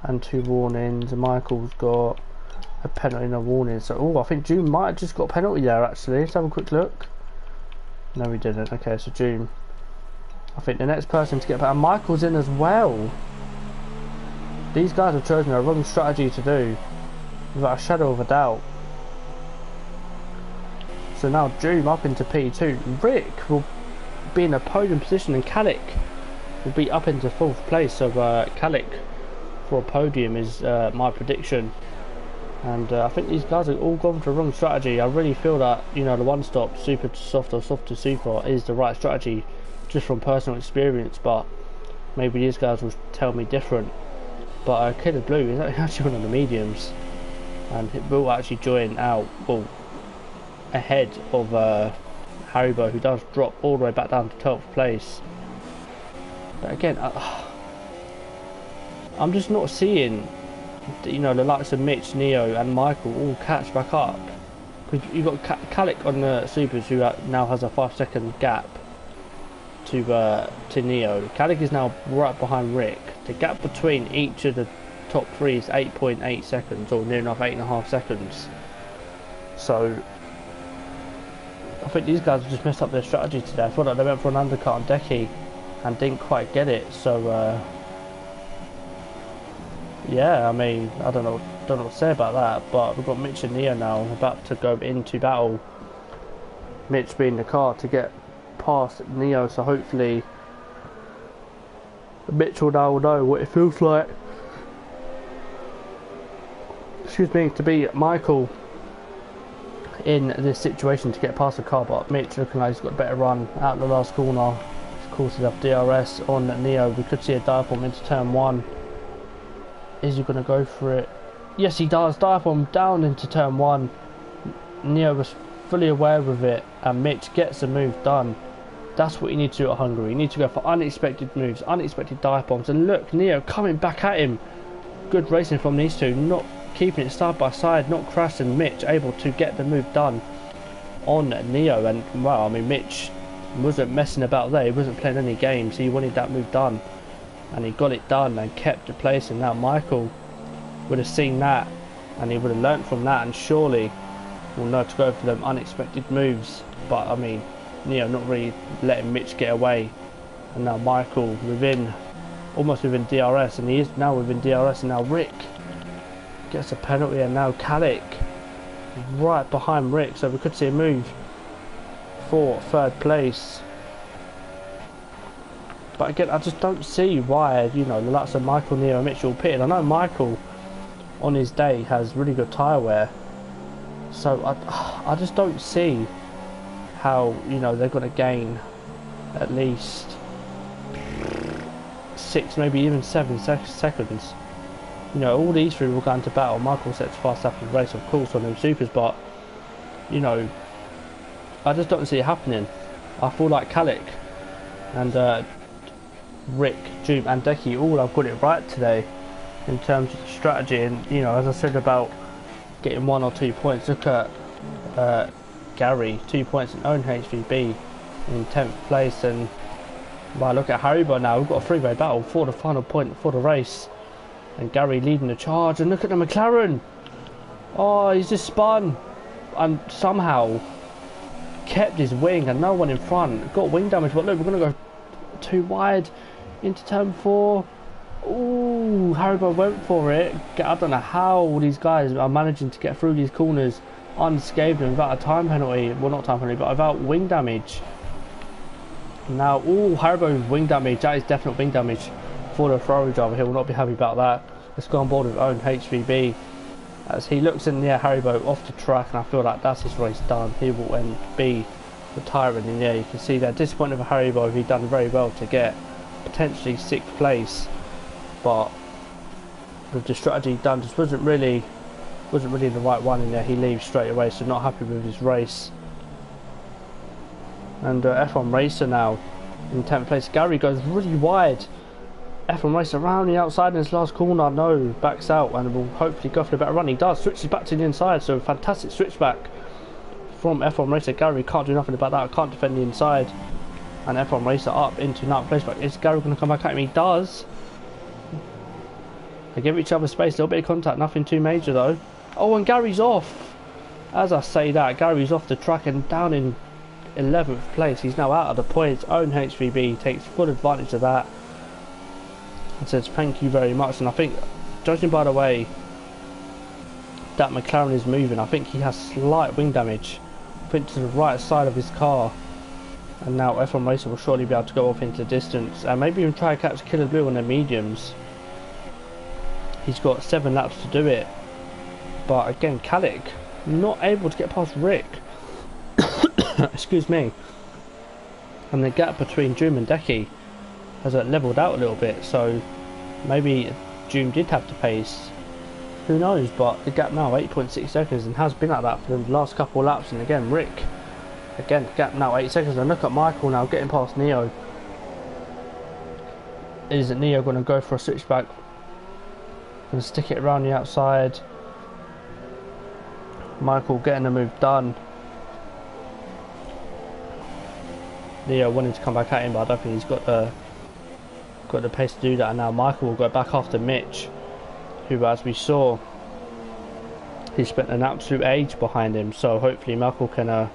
and 2 warnings, and Michael's got a penalty and a warning. So I think June might have just got a penalty there actually. Let's have a quick look. No, we didn't. Okay, so June. I think the next person to get back, and Michael's in as well. These guys have chosen a wrong strategy to do, without a shadow of a doubt. So now June up into P2. Rick will be in a podium position, and Calic will be up into 4th place. So Calic for a podium is my prediction. And I think these guys have all gone for the wrong strategy. I really feel that, you know, the 1-stop super to soft or soft to super is the right strategy, just from personal experience. But maybe these guys will tell me different. But Killer Blue is actually one of the mediums, and it will actually join out ahead of Haribo, who does drop all the way back down to 12th place. But again, I'm just not seeing you know, the likes of Mitch, Neo and Michael all catch back up. Because you've got Kalik on the Supers, who now has a 5-second gap to Neo. Kalik is now right behind Rick. The gap between each of the top three is 8.8 seconds, or near enough 8.5 seconds. So I think these guys have just messed up their strategy today. I thought like they went for an undercut on Decky and didn't quite get it. So yeah, I mean, I don't know what to say about that. But we've got Mitch and Neo now about to go into battle. Mitch being the car to get past Neo, so hopefully Mitch will now know what it feels like, excuse me, to be Michael in this situation to get past the car. But Mitch looking like he's got a better run out of the last corner. Of course, he'll have DRS on Neo. We could see a dive bomb into turn 1. Is he going to go for it? Yes, he does. Dive bomb down into turn 1. Neo was fully aware of it, and Mitch gets the move done. That's what you need to do at Hungary. You need to go for unexpected moves, unexpected dive bombs. And look, Neo coming back at him. Good racing from these two, not keeping it side by side, not crashing. Mitch able to get the move done on Neo. And well, I mean, Mitch wasn't messing about there. He wasn't playing any games. He wanted that move done, and he got it done and kept the place. And now Michael would have seen that, and he would have learnt from that, and surely will know to go for them unexpected moves. But I mean, Neo not really letting Mitch get away, and now Michael almost within DRS, and he is now within DRS. And now Rick gets a penalty, and now Kalik right behind Rick, so we could see a move for 3rd place. But again, I just don't see why, you know, the likes of Michael, Neo and Mitch all pitted. I know Michael on his day has really good tyre wear, so I just don't see how, you know, they're going to gain at least 6, maybe even 7 seconds. You know, all these three will go into battle. Michael sets fast after the race, of course, on them supers, but you know, I just don't see it happening. I feel like Kalik and Rick, Joom and Decky all have got it right today in terms of the strategy. And you know, as I said about getting 1 or 2 points, look at Gary, 2 points in own HVB in 10th place. And well, look at Haribo now. We've got a 3-way battle for the final point for the race, and Gary leading the charge. And look at the McLaren. Oh, he's just spun and somehow kept his wing and no one in front. Got wing damage, but look, we're going to go too wide into turn 4. Ooh, Haribo went for it. I don't know how these guys are managing to get through these corners unscathed and without a time penalty. Well, not time penalty, but without wing damage. Now, ooh, Haribo's wing damage. That is definite wing damage for the Ferrari driver. He will not be happy about that. Let's go on board with own HVB as he looks in the Haribo off the track, and I feel like that's his race done. He will then be retiring. And yeah, you can see that disappointed with Haribo. He done very well to get potentially 6th place, but with the strategy done just wasn't really the right one in there. He leaves straight away, so not happy with his race. And F1 Racer now in 10th place. Gary goes really wide. F1 Racer around the outside in his last corner. No, backs out and will hopefully go for a better run. He does, switches back to the inside, so fantastic switch back from F1 Racer. Gary can't do nothing about that, can't defend the inside. And F1 Racer up into 9th place. But is Gary going to come back at him? He does. They give each other space, a little bit of contact, nothing too major though. Oh, and Gary's off. As I say that, Gary's off the track and down in 11th place. He's now out of the points. Own HVB takes full advantage of that and says thank you very much. And I think, judging by the way that McLaren is moving, I think he has slight wing damage. I think to the right side of his car. And now F1 Racer will surely be able to go off into distance and maybe even try to catch Killer Blue on their mediums. He's got 7 laps to do it. But again, Kalik not able to get past Rick. Excuse me. And the gap between Joom and Decky has levelled out a little bit, so maybe Joom did have to pace. Who knows? But the gap now 8.6 seconds and has been like that for the last couple of laps. And again, Rick, again, gap now 8 seconds. And look at Michael now getting past Neo. Is Neo going to go for a switchback? Gonna stick it around the outside. Michael getting the move done. Leo wanting to come back at him, but I don't think he's got the pace to do that. And now Michael will go back after Mitch, who, as we saw, he spent an absolute age behind him. So hopefully Michael can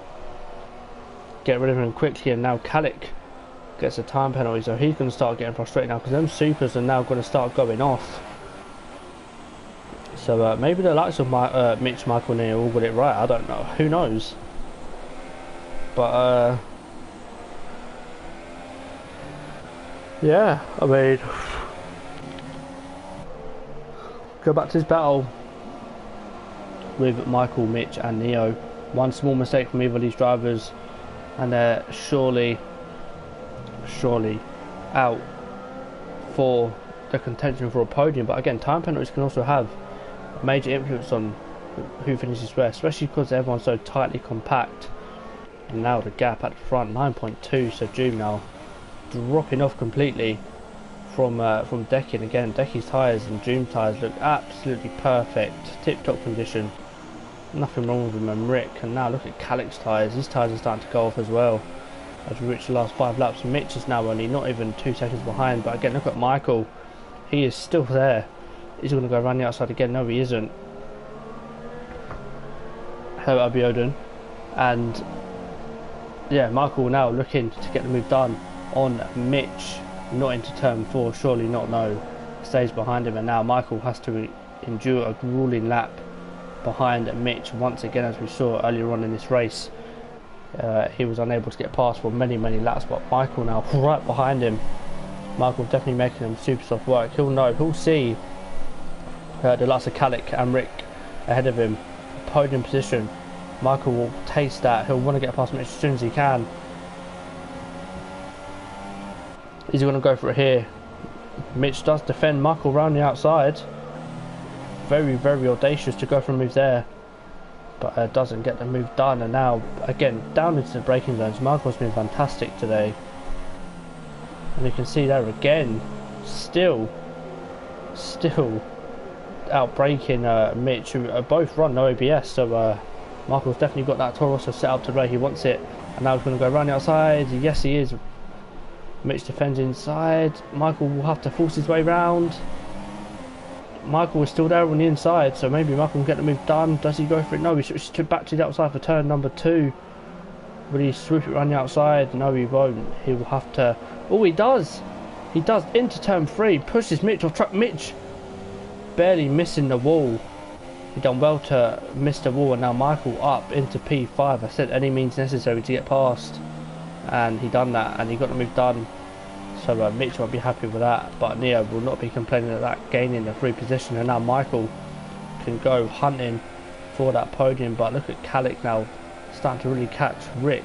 get rid of him quickly. And now Kalik gets a time penalty, so he's going to start getting frustrated now, because them supers are now going to start going off. So maybe the likes of Mitch, Michael, and Neil all got it right. I don't know. Who knows? But yeah, I mean, go back to this battle with Michael, Mitch, and Neo. One small mistake from either of these drivers, and they're surely out for the contention for a podium. But again, time penalties can also have a major influence on who finishes first, especially because everyone's so tightly compact. And now the gap at the front, 9.2, so Doom now dropping off completely from Decky. And again, Decky's tyres and Doom tyres look absolutely perfect, tip-top condition, nothing wrong with them. And Rick, and now look at Kalik's tyres, his tyres are starting to go off as well as we reach the last 5 laps. Mitch is now only not even 2 seconds behind. But again, look at Michael, he is still there. He's going to go around the outside again. No, he isn't. Hello, Abiodun. And yeah, Michael now looking to get the move done on Mitch, not into turn 4, surely not, no, stays behind him. And now Michael has to endure a grueling lap behind Mitch once again, as we saw earlier on in this race. He was unable to get past for many laps, but Michael now right behind him. Michael definitely making him super soft work. He'll see the likes of Kalik and Rick ahead of him, podium position. Michael will taste that. He'll want to get past Mitch as soon as he can. He's going to go for it here. Mitch does defend Michael round the outside. Very audacious to go for a move there, but doesn't get the move done. And now again down into the braking zones. Michael's been fantastic today, and you can see there again, still out braking Mitch, who both run no ABS. So Michael's definitely got that Toro Rosso set up today. He wants it, and now he's going to go around the outside. Yes, he is. Mitch defends inside. Michael will have to force his way round. Michael is still there on the inside, so maybe Michael can get the move done. Does he go for it? No, he switches back to the outside for turn number 2. Will he swoop it around the outside? No, he won't. He will have to. Oh, he does. He does into turn 3. Pushes Mitch off track. Mitch barely missing the wall. He done well to miss the wall, and now Michael up into P5. I said any means necessary to get past, and he done that, and he got the move done. So Mitch won't be happy with that, but Neo will not be complaining at that, gaining the 3 position. And now Michael can go hunting for that podium. But look at Kalik now starting to really catch Rick.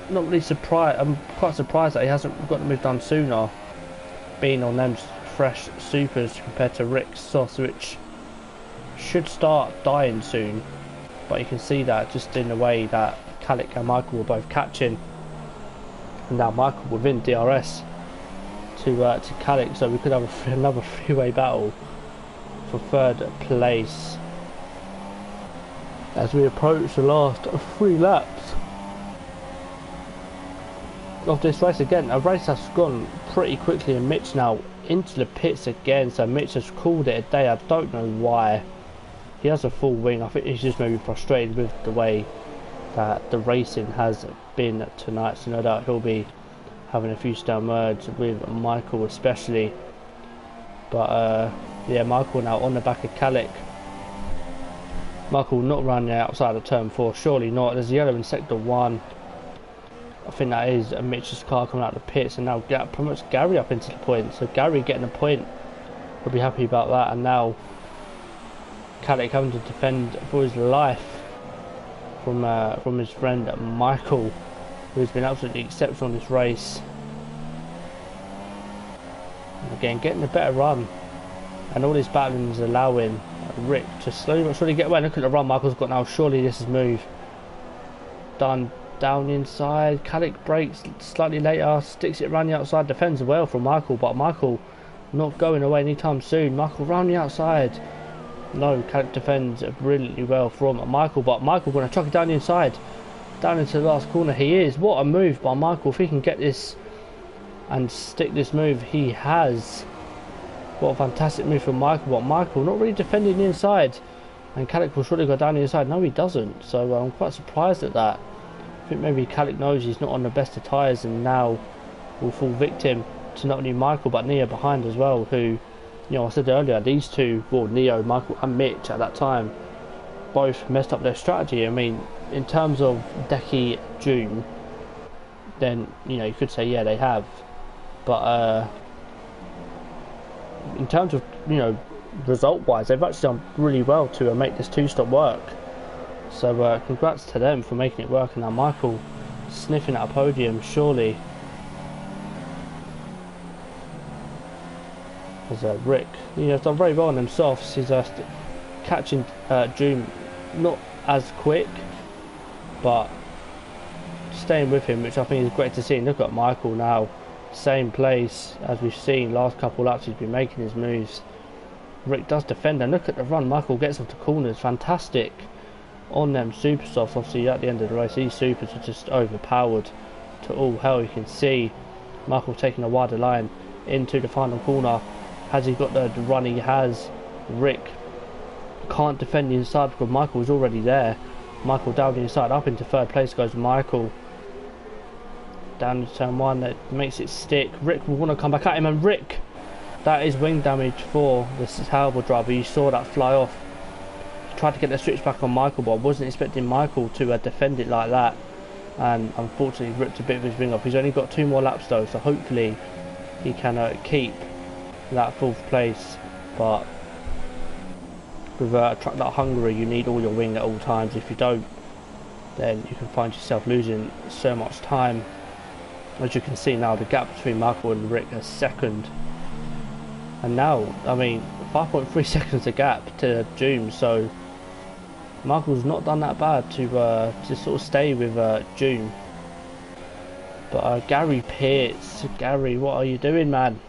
Not really surprised. I'm quite surprised that he hasn't got the move done sooner, being on them fresh supers compared to Rick's sauce, which should start dying soon. But you can see that just in the way that Kalik and Michael were both catching. And now Michael within DRS to Kalik, so we could have another 3-way battle for 3rd place as we approach the last 3 laps of this race. Again, a race that's gone pretty quickly, and Mitch now into the pits again. So Mitch has called it a day. I don't know why. He has a full wing. I think he's just maybe frustrated with the way that the racing has been tonight, so no doubt he'll be having a few star merge with Michael especially. But yeah, Michael now on the back of Kalik. Michael not running outside of turn 4, surely not. There's yellow in sector 1. I think that is Mitch's car coming out of the pits, and now promotes Gary up into the point. So Gary getting a point, we'll be happy about that. And now Kalik having to defend for his life from his friend Michael, who's been absolutely exceptional in this race. And again, getting a better run, and all this battling is allowing Rick to slowly but surely get away. Look at the run Michael's got now. Surely this is move done down the inside. Kalik brakes slightly later, sticks it around the outside, defends well from Michael, but Michael not going away anytime soon. Michael round the outside. No, Caddick defends brilliantly well from Michael, but Michael going to chuck it down the inside. Down into the last corner he is. What a move by Michael. If he can get this and stick this move, he has. What a fantastic move from Michael, but Michael not really defending the inside. And Caddick will surely go down the inside. No, he doesn't. So I'm quite surprised at that. I think maybe Caddick knows he's not on the best of tyres and now will fall victim to not only Michael but Neo behind as well, who, you know, I said earlier, these two, well, Neo, Michael and Mitch at that time, both messed up their strategy. I mean, in terms of Decky, June, then, you know, you could say, yeah, they have. But in terms of, you know, result-wise, they've actually done really well to make this two-stop work. So congrats to them for making it work. And now Michael sniffing at a podium, surely. As Rick, you know, has done very well on them softs. He's catching June not as quick, but staying with him, which I think is great to see. And look at Michael now, same place as we've seen last couple laps. He's been making his moves. Rick does defend, and look at the run Michael gets off the corners. Fantastic on them super softs. Obviously at the end of the race these supers are just overpowered to all hell. You can see Michael taking a wider line into the final corner. Has he got the run he has? Rick can't defend the inside because Michael is already there. Michael down the inside, up into third place goes Michael. Down to turn one, that makes it stick. Rick will want to come back at him, and Rick, that is wing damage for this terrible driver. You saw that fly off. He tried to get the switch back on Michael, but I wasn't expecting Michael to defend it like that. And unfortunately ripped a bit of his wing off. He's only got 2 more laps though, so hopefully he can keep that 4th place. But with a track like Hungary, you need all your wing at all times. If you don't, then you can find yourself losing so much time. As you can see now, the gap between Michael and Rick is second. And now, I mean, 5.3 seconds a gap to June, so Michael's not done that bad to sort of stay with June. But Gary Pearce, Gary, what are you doing, man?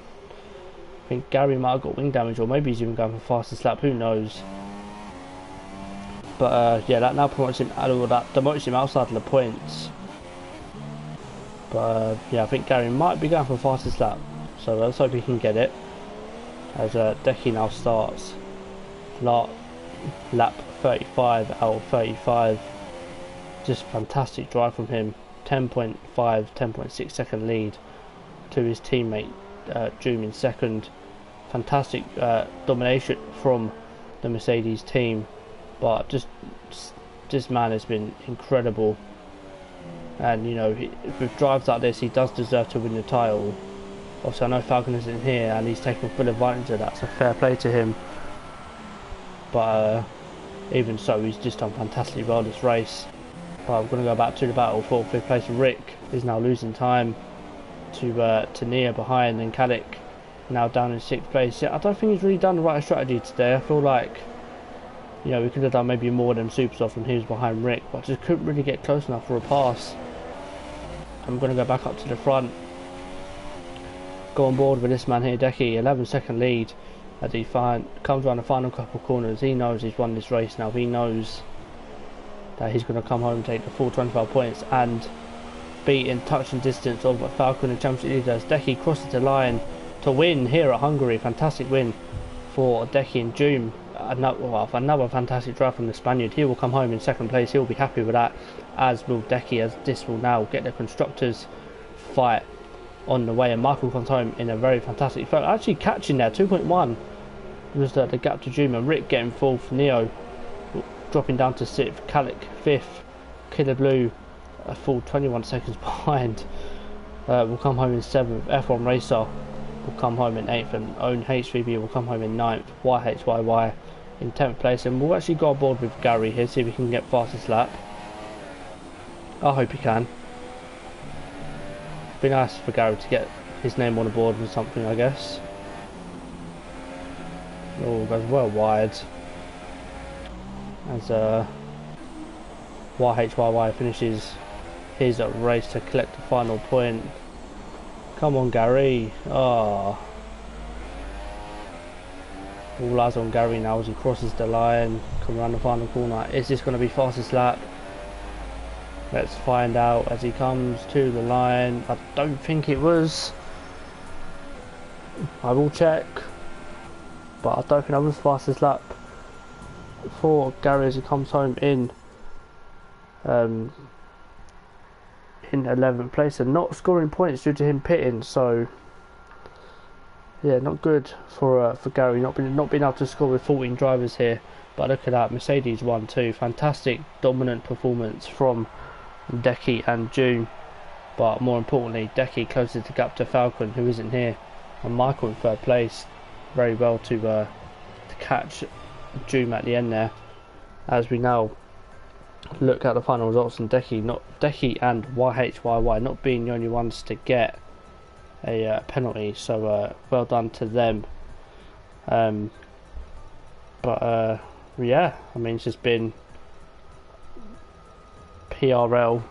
I think Gary might have got wing damage, or maybe he's even going for fastest lap, who knows. But yeah, that now promotes him, that demotes him outside of the points. But yeah, I think Gary might be going for fastest lap, so let's hope he can get it. As Decky now starts lap 35 out of 35. Just fantastic drive from him. 10.5, 10.6 second lead to his teammate June in second. Fantastic domination from the Mercedes team, but just this man has been incredible. And you know, with drives like this, he does deserve to win the title. Obviously I know Falcon is in here and he's taking full advantage of that, so fair play to him. But even so, he's just done fantastically well this race. But I'm going to go back to the battle for 5th place. Rick is now losing time to Nia behind, and Caddick now down in 6th place. Yeah, I don't think he's really done the right strategy today. I feel like, you know, we could have done maybe more than super soft when he was behind Rick, but just couldn't really get close enough for a pass. I'm going to go back up to the front. Go on board with this man here, Decky, 11-second lead as he comes around the final couple of corners. He knows he's won this race now. He knows that he's going to come home and take the full 25 points and be in touch and distance of Falcon and Championship leaders. Decky crosses the line to win here at Hungary. Fantastic win for Decky and June. Another fantastic drive from the Spaniard. He will come home in 2nd place. He'll be happy with that, as will Decky, as this will now get the constructors fight on the way. And Michael comes home in a very fantastic photo, actually catching there. 2.1 was the gap to June, and Rick getting 4th. Neo dropping down to 6th. Caddick 5th. Killer Blue a full 21 seconds behind. Will come home in 7th. F1 Racer will come home in 8th, and Own HVB will come home in 9th. YHYY in 10th place, and we'll actually go aboard with Gary here, see if we can get fastest lap. I hope he can. Be nice for Gary to get his name on the board or something, I guess. Oh, goes well wide as YHYY finishes his race to collect the final point. Come on, Gary. Oh, All eyes on Gary now as he crosses the line, come around the final corner. Is this going to be fastest lap? Let's find out as he comes to the line. I don't think it was. I will check, but I don't think that was fastest lap for Gary as he comes home in 11th place and not scoring points due to him pitting. So yeah, not good for Gary not being able to score with 14 drivers here. But look at that, Mercedes won too. Fantastic dominant performance from Decky and June, but more importantly Decky closes the gap to Falcon, who isn't here, and Michael in third place. Very well to catch June at the end there. As we now look at the final results, and Decky and YHYY not being the only ones to get a penalty, so well done to them. Yeah, I mean, it's just been PRL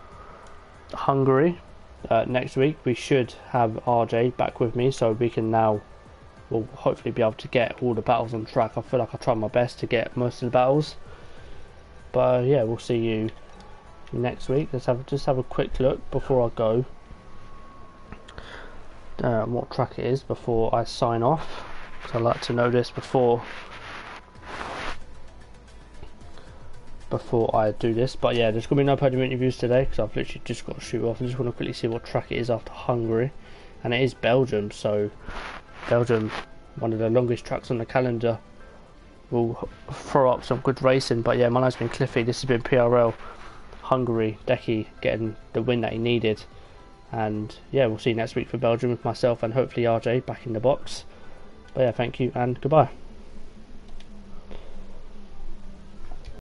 Hungary. Next week we should have RJ back with me, so we can now, we'll hopefully be able to get all the battles on track. I feel like I tried my best to get most of the battles, but yeah, we'll see you next week. Let's just have a quick look before I go what track it is before I sign off, because I like to know this before I do this. But yeah, there's gonna be no podium interviews today because I've literally just got to shoot off. I just want to quickly see what track it is after Hungary, and it is Belgium. So Belgium, one of the longest tracks on the calendar, will throw up some good racing. But yeah, my name's been Cliffy. This has been PRL Hungary. Decky getting the win that he needed, and yeah, we'll see you next week for Belgium with myself and hopefully RJ back in the box. But yeah, thank you and goodbye.